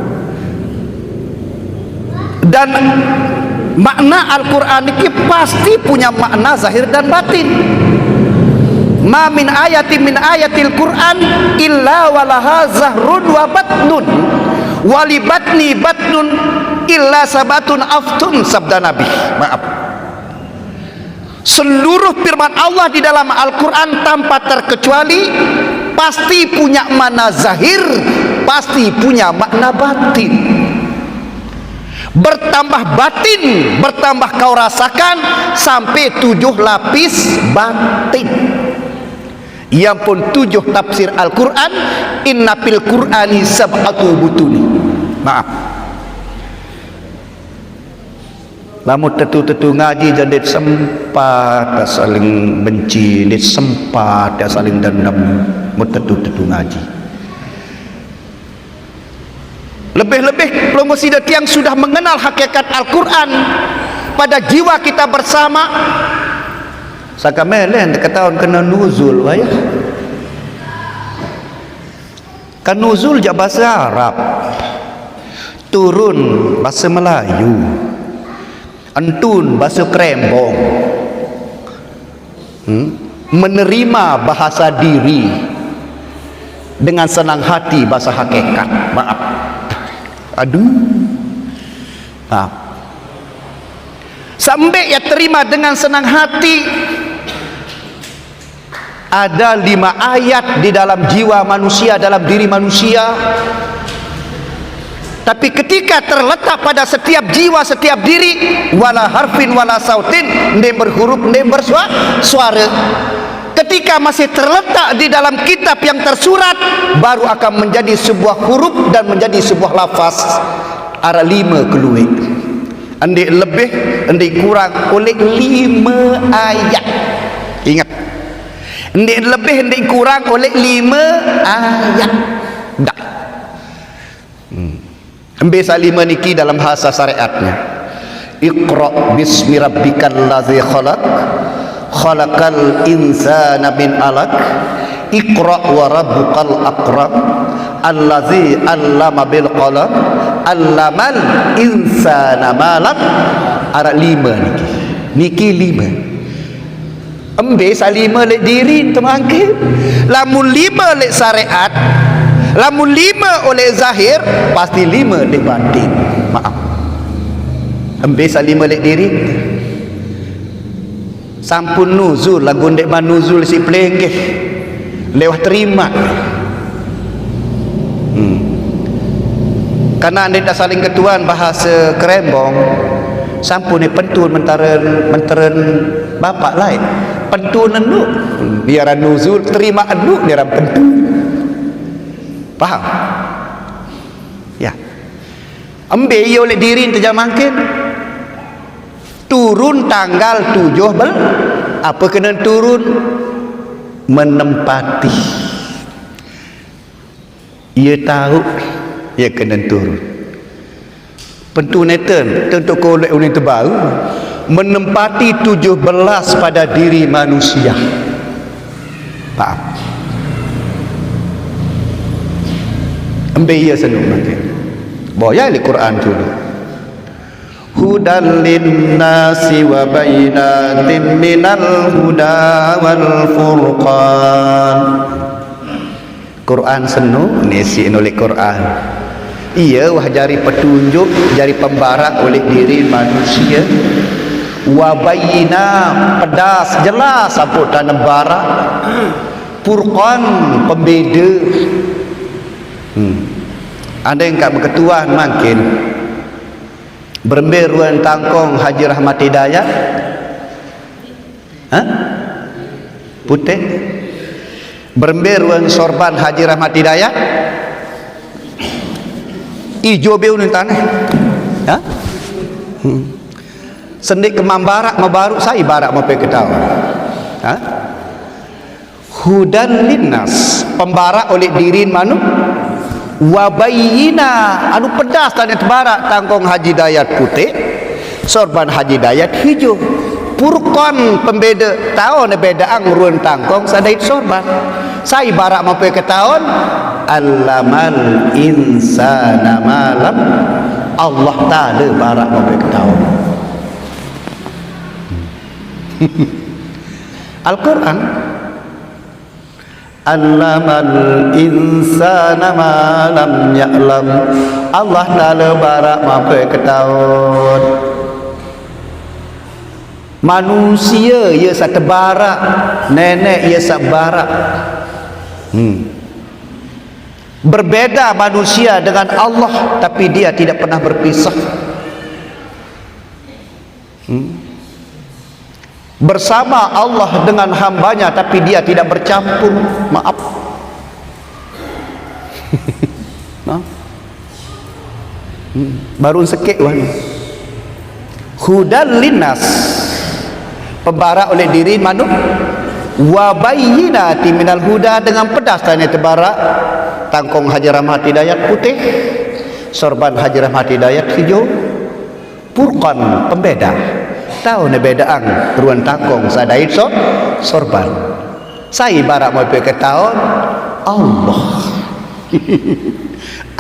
Dan makna Al-Quran ini pasti punya makna zahir dan batin. Ma min ayatin min ayatil Quran illa walaha zahrun wa batnun walibatni batnun illa sabatun aftun, sabda Nabi. Maaf, seluruh firman Allah di dalam Al-Quran tanpa terkecuali pasti punya makna zahir, pasti punya makna batin. Bertambah batin, bertambah kau rasakan sampai 7 lapis batin. Yang pun 7 tafsir Al-Quran. Inna fil Qur'ani sab'atu butuni. Maaf, lamun tetu-tetu ngaji jadi sempat saling benci, sempat saling dendam. Tetu-tetu ngaji. Lebih-lebih promosi yang sudah mengenal hakikat Al-Quran pada jiwa kita bersama. Sakamelen ketahuan kena nuzul wayah. Kan nuzul je bahasa Arab, turun bahasa Melayu, antun bahasa Krembong, menerima bahasa diri dengan senang hati bahasa hakikat. Maaf, aduh, maaf. Sampai ya terima dengan senang hati. Ada 5 ayat di dalam jiwa manusia, dalam diri manusia. Tapi ketika terletak pada setiap jiwa, setiap diri, wala harfin wala sautin, ndem berhuruf ndem bersuara. Ketika masih terletak di dalam kitab yang tersurat, baru akan menjadi sebuah huruf dan menjadi sebuah lafaz. Ada 5 keluar. Andai lebih, andai kurang oleh 5 ayat. Ingat, ndek lebih ndek kurang oleh 5 ayat. Dah. Ambil salima niki dalam bahasa syariatnya. Iqra bismi rabbikal ladzi khalaq, khalaqal insana min 'alaq. Iqra wa rabbukal akram, allazi 'allama bil qalam, 'allamal insana ma lam. Ada 5 niki. Niki 5. Ambil salima lek diri temangkin. Lamun 5 lek syariat, lamun 5 oleh zahir, pasti 5 lek batin. Maaf. Ambil salima lek diri. Sampun nuzul lagu ndek manuzul si pelenggeh. Lewat terima. Karena anda tak saling ketuan bahasa kerembong, sampun ni pentun menteren bapak lain. Pentun anu biar nuzul, terima anu biar pentun. Faham? Ya. Ambil ia oleh diri terjam mungkin. Turun tanggal 7 apa kena turun? Menempati. Ia tahu ia kena turun. Pentuneten tentu kolek unin terbaru menempati 17 pada diri manusia. Faham? Ambil ia senang nanti. Boya di Quran dulu. Hudan linnasi wa bainatin minal huda wal furqan. Quran senu nesi oleh Quran. Ia wah jari petunjuk, jari pembarak oleh diri manusia. Wa bayina pedas jelas apa tanam barak. Furqan pembeda. Ada yang kat berketuan makin beremberuan tangkong Haji Rahmat Hidayat. Putih. Beremberuan sorban Haji Rahmat Hidayat. Ijo beu ni tanah. Sendik kemam barak mabaru saya barak mau pergi ketawa. Hudan linnas pembarak oleh diri manu wabayina anu pedas tanya tebarak tangkong Haji Dayat putih, sorban Haji Dayat hijau. Furqan pembeda tahun beda angruan tangkong sadait sorban. Saya barak mampu ke tahun allamal insana malam Allah Ta'ala barak mampu ke tahun. Al-Quran allamal insana malam ya'lam Allah Ta'ala barak mampu ke tahun. Manusia ia satu barak, nenek ia satu barak. Berbeza manusia dengan Allah, tapi dia tidak pernah berpisah. Bersama Allah dengan hambanya, tapi dia tidak bercampur. Maaf. Baru sekek wan. Hudan linnas pembarak oleh diri manu wa bayyinati minal huda dengan pedas tanya terbarak tangkong Haji Rahmat Hidayat putih, sorban Haji Rahmat Hidayat hijau. Furqan pembeda tahu ne bedaan ruan tangkong sadait sorban. Saya barak mau pergi tahun Allah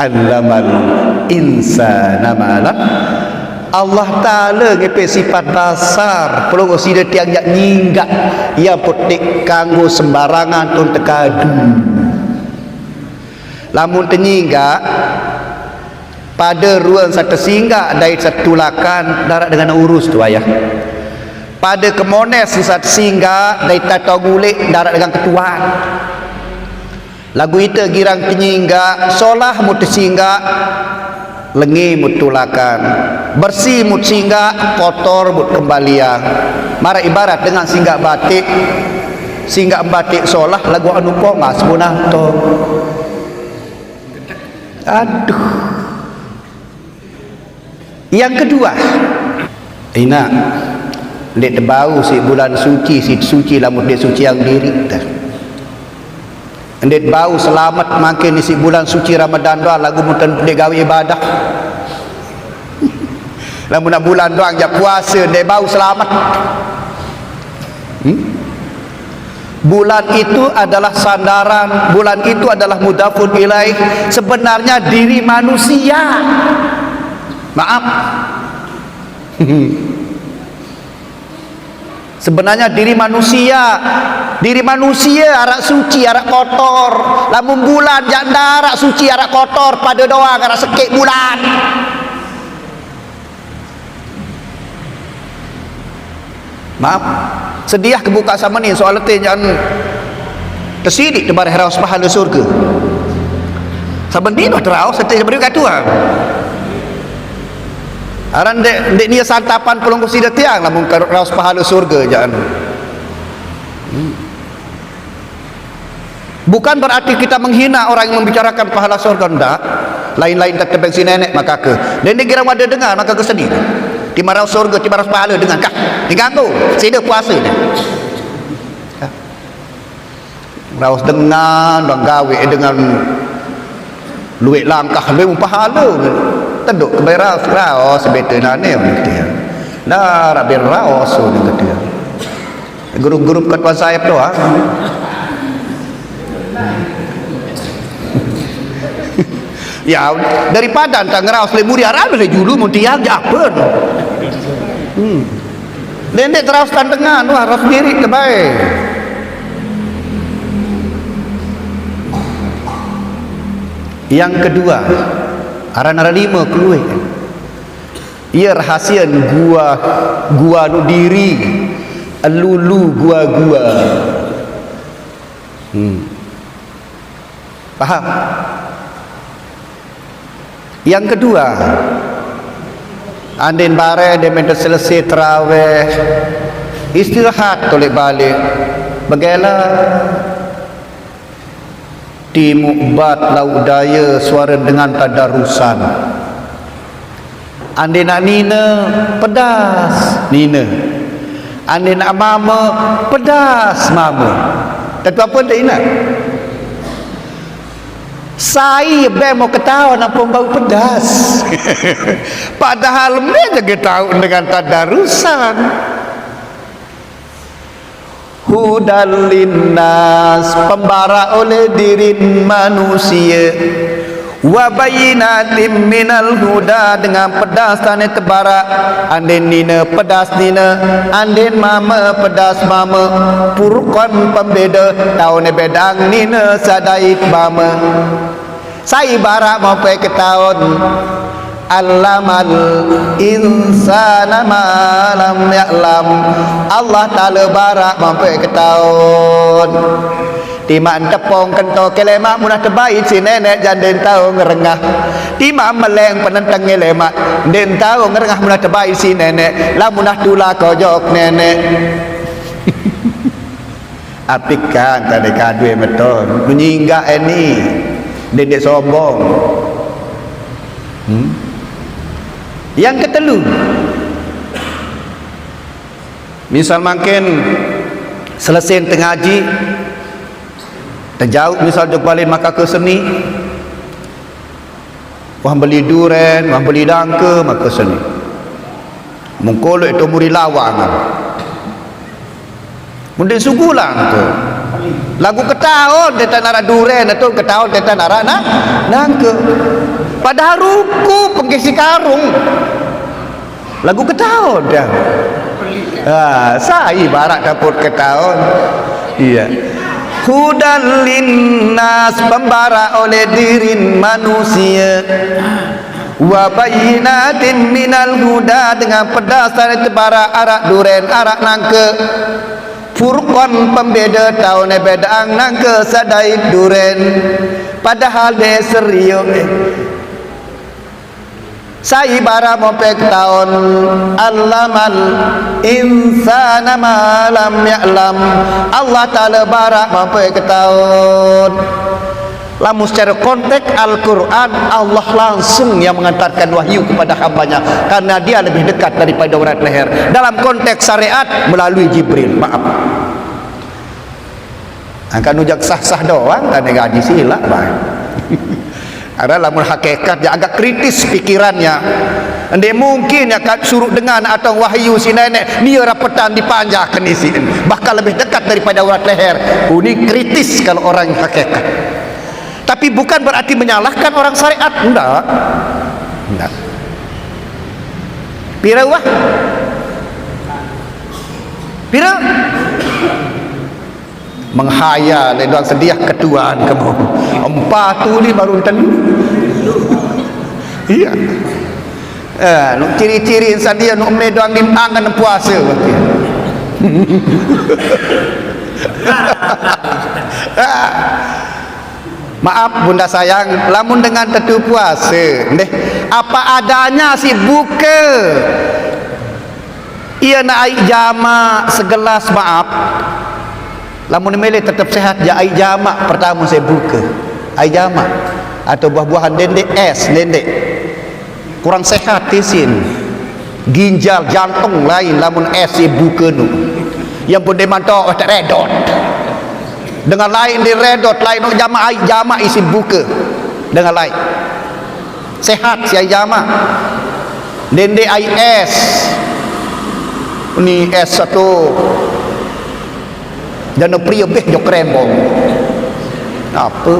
allamal insana malam Allah Ta'ala ngepe sifat dasar perlu sida tiang jak nyinggak ia potek kanggo sembarangan tun tekadu. Lamun tenyinggak pada ruang satu singgak dari satu lakan darat dengan urus tu ayah. Pada kemones satu singgak dari tato gulik darat dengan ketuan. Lagu itu girang tenyinggak solah mu tersinggak lengi mutulakan bersih mut singgah kotor mut kembalian. Mara ibarat dengan singgah batik solah lagu anu pongas punah to. Aduh. Yang kedua ina dek bau si bulan suci lamun dek suci yang diri dah. Ndek bau selamat makin isi bulan suci Ramadan doang lagu mutan dek gawe ibadah. Lamun nak bulan doang jak puasa ndek bau selamat. Bulan itu adalah sandaran, bulan itu adalah mudafun ilaih, sebenarnya diri manusia. Maaf. Sebenarnya diri manusia arak suci, arak kotor. Lamun bulan janda arak suci, arak kotor, pada doang arak sekik bulan. Maaf, sediah kebuka sama ni soal letih jangan tersidik tebar heraus pahala surga. Saben dino teraus setih beri katuan. Aran dek nia santapan pelong kusida tiang lamun raus pahala surga jangan. Bukan berarti kita menghina orang yang membicarakan pahala surga, ndak. Lain-lain tak tebeng si nenek maka ke. Nenek kira ada dengar maka ke sedih. Timah raus surga, timah raus pahala dengan kah? Diganggu, sida puasa dia. Raus dengan dong gawe dengan luit langkah lebih pahala. Teduk ke raus sebetulnya nane begitu. Nah, rabir raus begitu. Grup-grup kat Tuan Saib tu ah. Ya, daripada antang raus le muri arab le julu mun tiang apa. Nenek terus tandengan wah raus diri terbaik. Yang kedua, arana lima keluar. Ia rahasia gua nu diri, lulu gua. Faham? Yang kedua, andin bare dia minta selesai terawih, istirahat tolak balik, bagaimana di mukbat laut daya suara dengan tadarusan. Ande nak nina pedas nina, ande nak mama pedas mama. Tapi apa tak ingat? Saya mau ketahuan apa bau pedas. Padahal mereka tahu dengan tadarusan. Hudal linnas, pembara oleh diri manusia, wa bayyinatin minal huda, dengan pedas tane tebara. Andin nina pedas nina, andin mama pedas mama, purqan pembeda tahun bedang nina sadait mama. Saya barak mau pergi ke tahun Allamal insana ma lam ya'lam. Allah Ta'ala barak mampu ketahuan timak tepung kento kelemak munah terbaik si nenek jandin tahu ngerengah. Timak meleng penentang ngelemak den tahu ngerengah munah terbaik si nenek lah munah tulah kojok nenek. Apikan tadi kadue meton menyinggah ini dedek sombong. Yang ketelu, misal makin selesai tengah haji terjauh misal jauh balik maka ke seni wah beli duren wah beli dangke maka seni mengkolo itu muri lawang mungkin sugulang tu lagu ketahun dia nara duren atau ketahun dia nara nangke padahal ruku penggisi karung lagu ketahun dia saya barak dapur ketahun. Iya, hudan linnas, pembara oleh diri manusia, wa bayyinatin minal huda, dengan pedas dari tebara arak duren arak nangke, furqan pembeda tahun bedang nangke sadai duren. Padahal dia serius saya bara mau pek tahun allamal insana ma lam ya'lam. Allah Ta'ala bara mau pek tahun lamun secara konteks Al-Quran Allah langsung yang mengantarkan wahyu kepada hambanya karena dia lebih dekat daripada urat leher. Dalam konteks syariat melalui Jibril. Maaf angkat nujak sah-sah doang kan gaji silap baik. Ada lamun hakikat dia agak kritis pikirannya. Dia mungkin akan suruh dengan atau wahyu si nenek ni rapetan dipanjahkan isi bahkan lebih dekat daripada urat leher. Ini kritis kalau orang hakikat. Tapi bukan berarti menyalahkan orang syariat. Enggak. Pira menghayal dan sedia ketuaan kamu. Empat tu ni baru telu. Iya. Nuk ciri-ciri insan dia nuk medoang limang kan puasa. Maaf bunda sayang, lamun dengan tetu puasa deh, apa adanya si buka ia nak air jamak segelas, maaf lamun milih tetap sehat ja air jamak pertama saya buka air jamak atau buah-buahan dendek es dendek kurang sehat tisin ginjal jantung lain lamun es si buka nu yang pun demantok tak redot dengan lain di redot lain nak jamak air jamak isi buka dengan lain sehat si air jamak dendek air es ni es satu dan pria beh jok rembong apa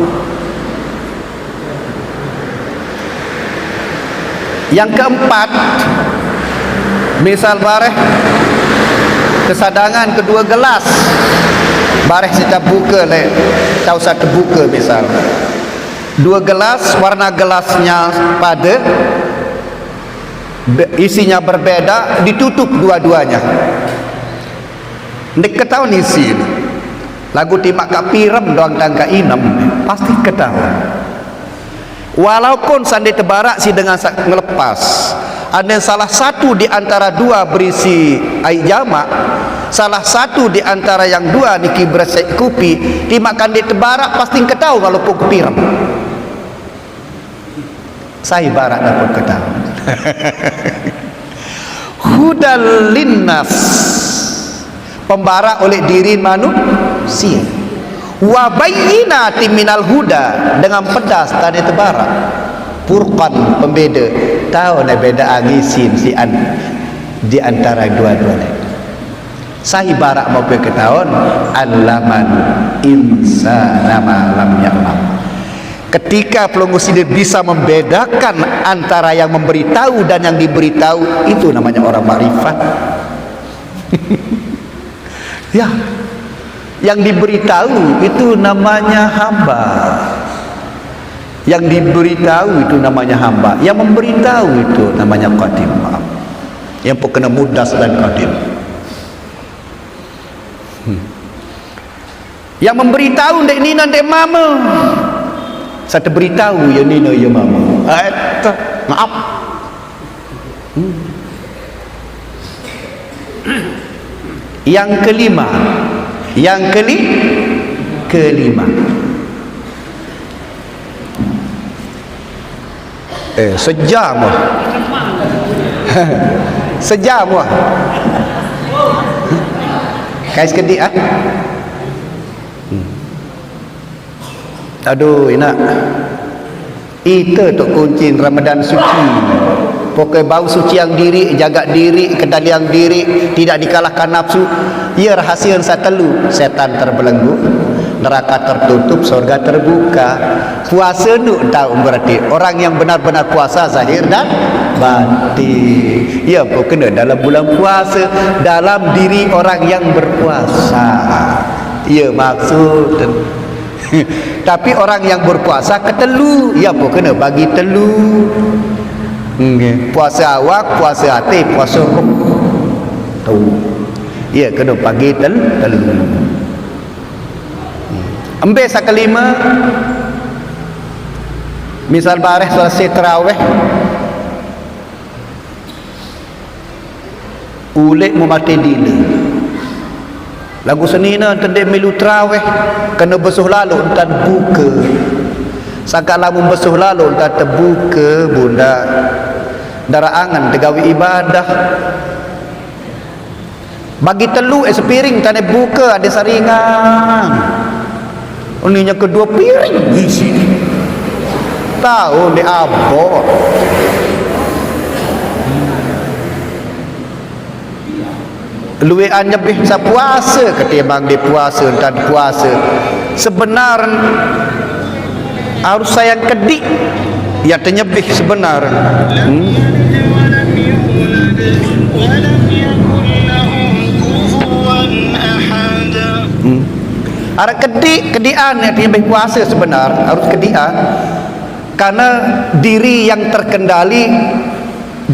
yang keempat misal bareh kesadangan kedua gelas bareh kita buka le tahu satu buka misal dua gelas warna gelasnya pada isinya berbeda ditutup dua-duanya nek ketahuan isi lagu timak kapirem doang tangka inem pasti ketahuan walaupun sandi tebarak si dengan ngelepas ada salah satu di antara dua berisi air jamak salah satu di antara yang dua niki berisi kopi timakan di tebarak pasti ketahuan walaupun kapirem saya barak dapat ketahuan hudal linnas pembarak oleh diri manusia wa bayyinatin minal huda dengan pedas tadi tebarak furqan pembeda tahu nak beda angisin si an di antara dua-duanya saya barak mau ketahuan allaman insana ma lam ya'lam ketika pelunggu sidir bisa membedakan antara yang memberitahu dan yang diberitahu itu namanya orang makrifat. Ya, yang diberitahu itu namanya hamba, yang diberitahu itu namanya hamba, yang memberitahu itu namanya qadim. Maaf, yang kena mudas dan qadim. Yang memberitahu dek nina dek mama saya beritahu ya nina ya mama maaf yang kelima sejam sejam kais kedik aduh enak itu tok kunci Ramadan suci pokok bau suci yang diri jaga diri kendalian diri tidak dikalahkan nafsu ia rahasia satelu setan terbelenggu neraka tertutup surga terbuka puasa nu tahu berarti orang yang benar-benar puasa zahir dan batin ia pun kena dalam bulan puasa dalam diri orang yang berpuasa ia maksud tapi orang yang berpuasa ketelu ia pun kena bagi telu puasa awak puasa hati puasa roh tu ia kena bagi telu ambil kelima misal bareh selesai terawih ulik memati dina lagu senina tendek milu terawih kena besuh lalu entan buka sakak lamun besuh lalu entan terbuka bunda darah angan tegawi ibadah bagi telu sepiring tane buka ada saringan uninya kedua piring isi tahu di abot luwe anyebih sa puasa ketimbang di puasa dan puasa sebenarnya harus sayang kedik ya tenyebih sebenar Arah kedian yang berpuasa sebenar harus kedian, karena diri yang terkendali,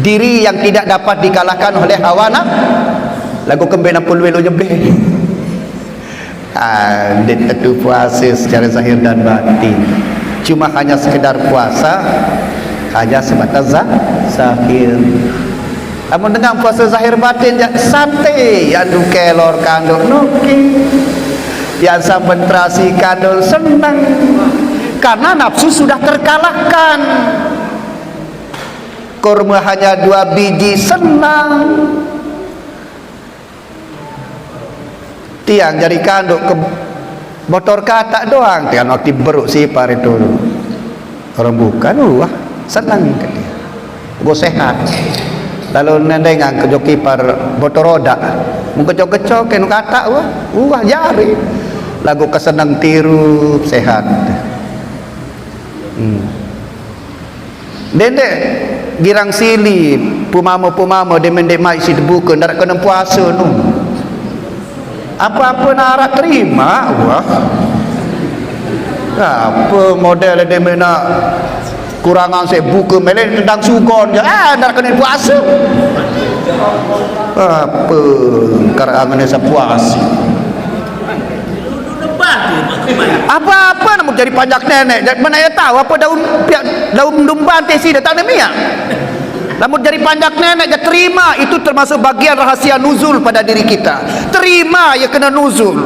diri yang tidak dapat dikalahkan oleh hawa nafsu. Lagu kembali 60 welo lebih. Dia itu puasa secara zahir dan batin. Cuma hanya sekedar puasa, hanya sebatas zahir. Namun dengan puasa zahir batin santai, yang du kelor kandung nuki, yang sambentrasi kandung senang, karena nafsu sudah terkalahkan. Kurma hanya 2 biji senang. Tiang jadi kandung ke motor katak doang, tiang waktu beruk sipar itu orang bukan, wah senang ke dia, gue sehat. Lalu nendengan ke joki par motor roda, mau kecok-kecok kenu katak, wah jari, lagu kesenang tiru sehat. Dendek girang sili pumama demendek mai si debukeun darat kena puasa nu. Apa-apa nak terima, wah. Apa model dia nak kurangan saya buka melen tendang sugon je, nak kena puasa. Apa karangan saya puasa. Apa-apa nak jadi panjak nenek, mana ya tahu apa daun dumban tesi datang demiak. Namun jadi panjak nenek dia terima, itu termasuk bagian rahasia nuzul pada diri kita. Terima ya kena nuzul.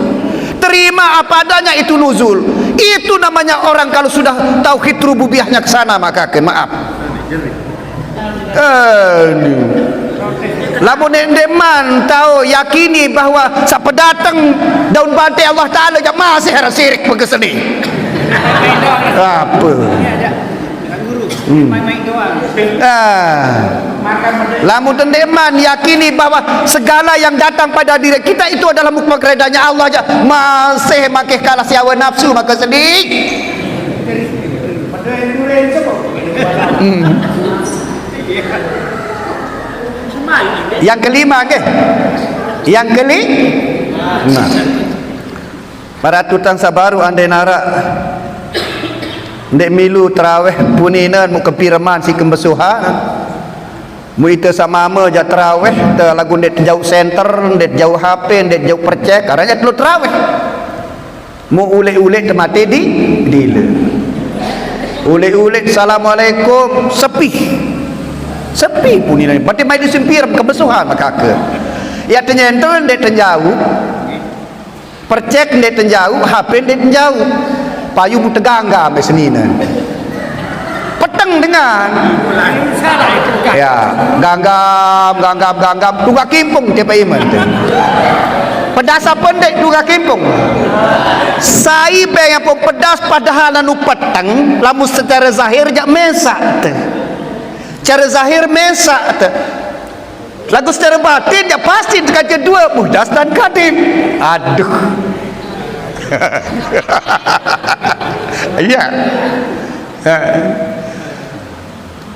Terima apa adanya itu nuzul. Itu namanya orang kalau sudah tauhid rububiyahnya ke sana, maka maaf. Lamun endeman tahu yakini bahwa siapa datang daun bantai Allah Taala yang masih syirik begeseni. Apa? Lamun tendeman yakini bahwa segala yang datang pada diri kita itu adalah mukmah keredanya Allah aja, masih makin kalah siawa nafsu maka sedih. Yang kelima ke? Yang kelima. Para tutang sabaru andai narak ndek milu terawih puninan mu kepiraman si kembesuhan mu itu sama ama ja terawih te lagu ndek jauh center ndek jauh HP ndek jauh percek karena telu terawih mu ule-ule temate di dile ule-ule assalamualaikum sepi puninan berarti mai disempir kembesuhan maka ke ya tenyentel ndek tenjauh percek ndek tenjauh HP ndek tenjauh payu mu tegangga sampai seninan peteng dengan ya ganggam duga kimpung tiap iman pedas apa ndek duga kimpung sai yang pun pedas padahal anu peteng lamun secara zahir jak mesak cara zahir mesak lagu secara batin ya pasti dekat kedua mudas dan kadim. Aduh iya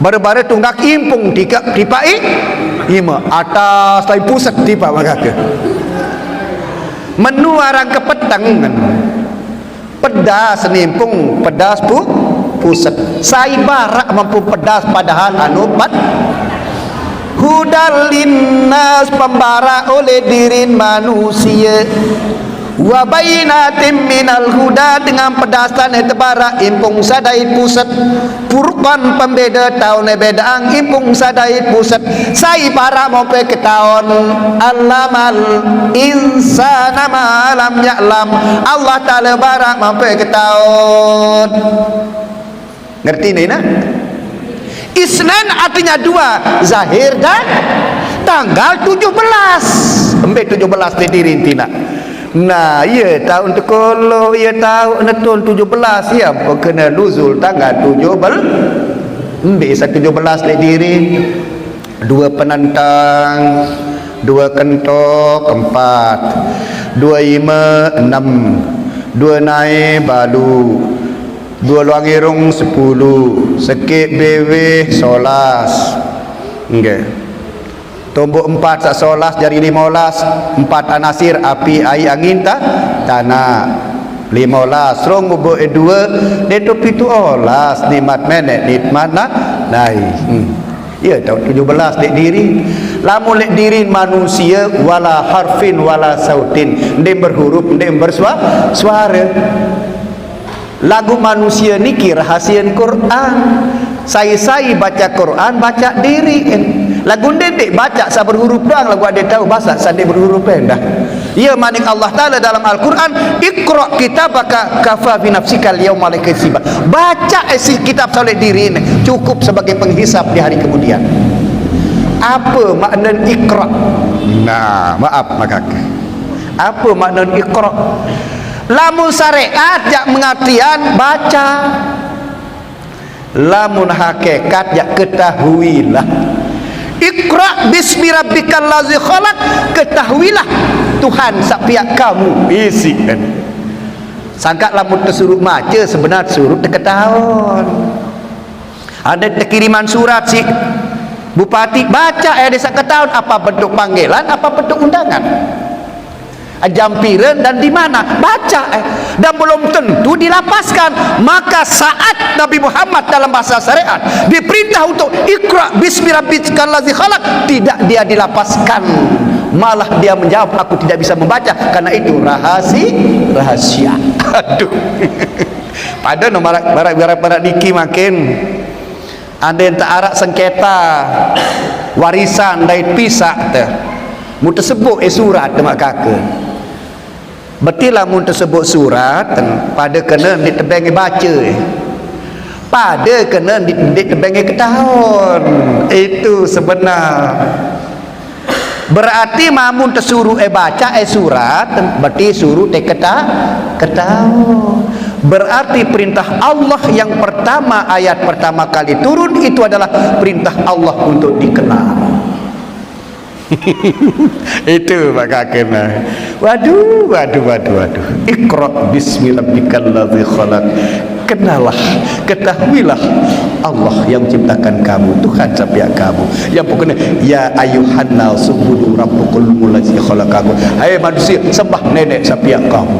baru-baru tunggak impung dipai ima atas tapi pusat tipa maka menu arang kepetang pedas nimpung pedas pusat sai barak mampu pedas padahal anupat hudal linnas pembara oleh dirin manusia wa bainatim minal huda dengan pedasan etebara impung sadai pusat purban pembeda tahun bedaang impung sadai pusat sai para mau pe ketaon allamal insana ma lam ya'lam Allah taala barang mau pe ketaon ngerti ni nak Isnan artinya 2 zahir dan tanggal 17 embe 17 di diri tina. Nah, ia tahun tekolo, ia tahu netun 17 ya, kena nuzul tanggal 17. Bisa 17 di diri. 2 penantang, 2 kentok, 4, 2 ima, 6, 2 naik balu, 2 luang irung 10, sekip bewe 11. Okey. Tombok 4 sak 11 jari 15, 4 anasir api air angin tanah 15 rong bubu dua deto pitu olas nikmat menek nikmat nai ya tahun 17 dek diri lamun lek diri manusia wala harfin wala sautin ndek berhuruf ndek bersuara lagu manusia niki rahasia Quran saya baca Quran baca diri lagu ndek baca sa berhuruf doang lagu ada tahu bahasa sa ndek berhuruf dah. Ya manik Allah Ta'ala dalam Al-Quran Iqra kitabaka kafa bi nafsika al-yawma alayka hasiba. Baca isi kitab soleh diri ini cukup sebagai penghisap di hari kemudian. Apa makna Iqra? Nah, maaf makak. Apa makna Iqra? Lamun syariat jak mengartian baca, lamun hakikat jak ketahuilah. Iqra bismi rabbikal ladzi khalaq, ketahuilah Tuhan sapiak kamu isi kan. Sangka lamun tersuruh maca sebenarnya suruh teketahun. Ada kiriman surat si bupati baca desa ketahun apa bentuk panggilan apa bentuk undangan. Jampiran dan di mana baca dan belum tentu dilapaskan. Maka saat Nabi Muhammad dalam bahasa syariat diperintah untuk Iqra bismi rabbikal ladzi khalaq, tidak dia dilapaskan, malah dia menjawab aku tidak bisa membaca karena itu rahasia. Aduh. Pada nomor barat niki makin ada yang tak arak sengketa warisan dari pisah teh mu tersebut surat demak kakek. Betilah mun tersebut surat pada kena ditebengi baca pada kena ditebengi ketahun. Itu sebenar. Berarti mamun tersuruh baca surat berarti suruh ketahun. Berarti perintah Allah yang pertama ayat pertama kali turun itu adalah perintah Allah untuk dikenal. Itu maka kena waduh Iqra bismi rabbikal ladzi khalaq, kenalah ketahuilah Allah yang menciptakan kamu, Tuhan sapiak kamu yang pokoknya ya ayuhan nas subudu rabbukul ladzi khalaqakum, hai manusia sembah nenek sapiak kamu.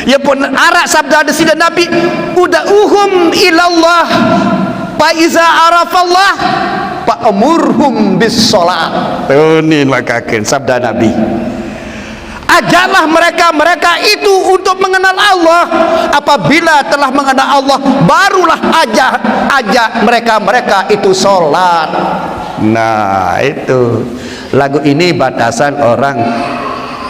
Ya pun arak sabda ada sida Nabi uda'uhum ilallah fa iza arafallah fa'murhum bis salat. Tunin makakin sabda Nabi. Ajarlah mereka itu untuk mengenal Allah. Apabila telah mengenal Allah, barulah ajak mereka itu salat. Nah, itu lagu ini batasan orang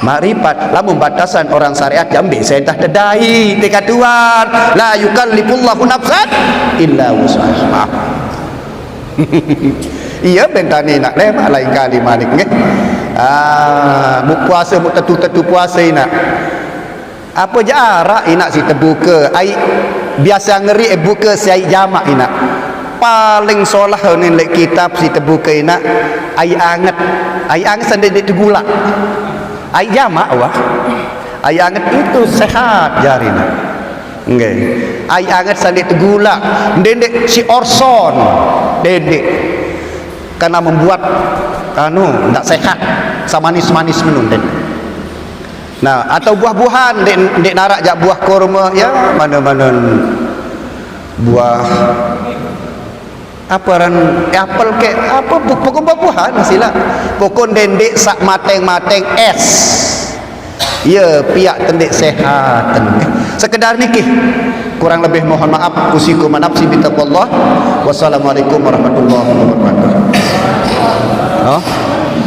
makrifat. Lamun batasan orang syariat jambi saya entah tedai dekat Tuhan la yukallifullahu nafsan illa wus'aha. Iya bentani nak lemak lain kali manik nge. Mu puasa mu tetu puasa nak. Apa jarak inak si terbuka ai biasa ngeri buka si jamak inak. Paling solah ni lek kitab si terbuka inak ai anget sendiri tegula. Ai jamak wah. Ai anget itu sehat jarina. Nggih. Ai anget sendiri tegula. Ndendek si Orson. Dedek karena membuat tidak sehat sama manis menunten. Nah atau buah-buahan dek narak jak buah kurma ya mana-mana buah apa ran apel ke apa pokok buah-buahan sila pokok dendek sak mateng-mateng es ya piak tendek sehat sekedar niki. Kurang lebih mohon maaf. Usikum nafsi bitaqwallah. Wassalamualaikum warahmatullahi wabarakatuh.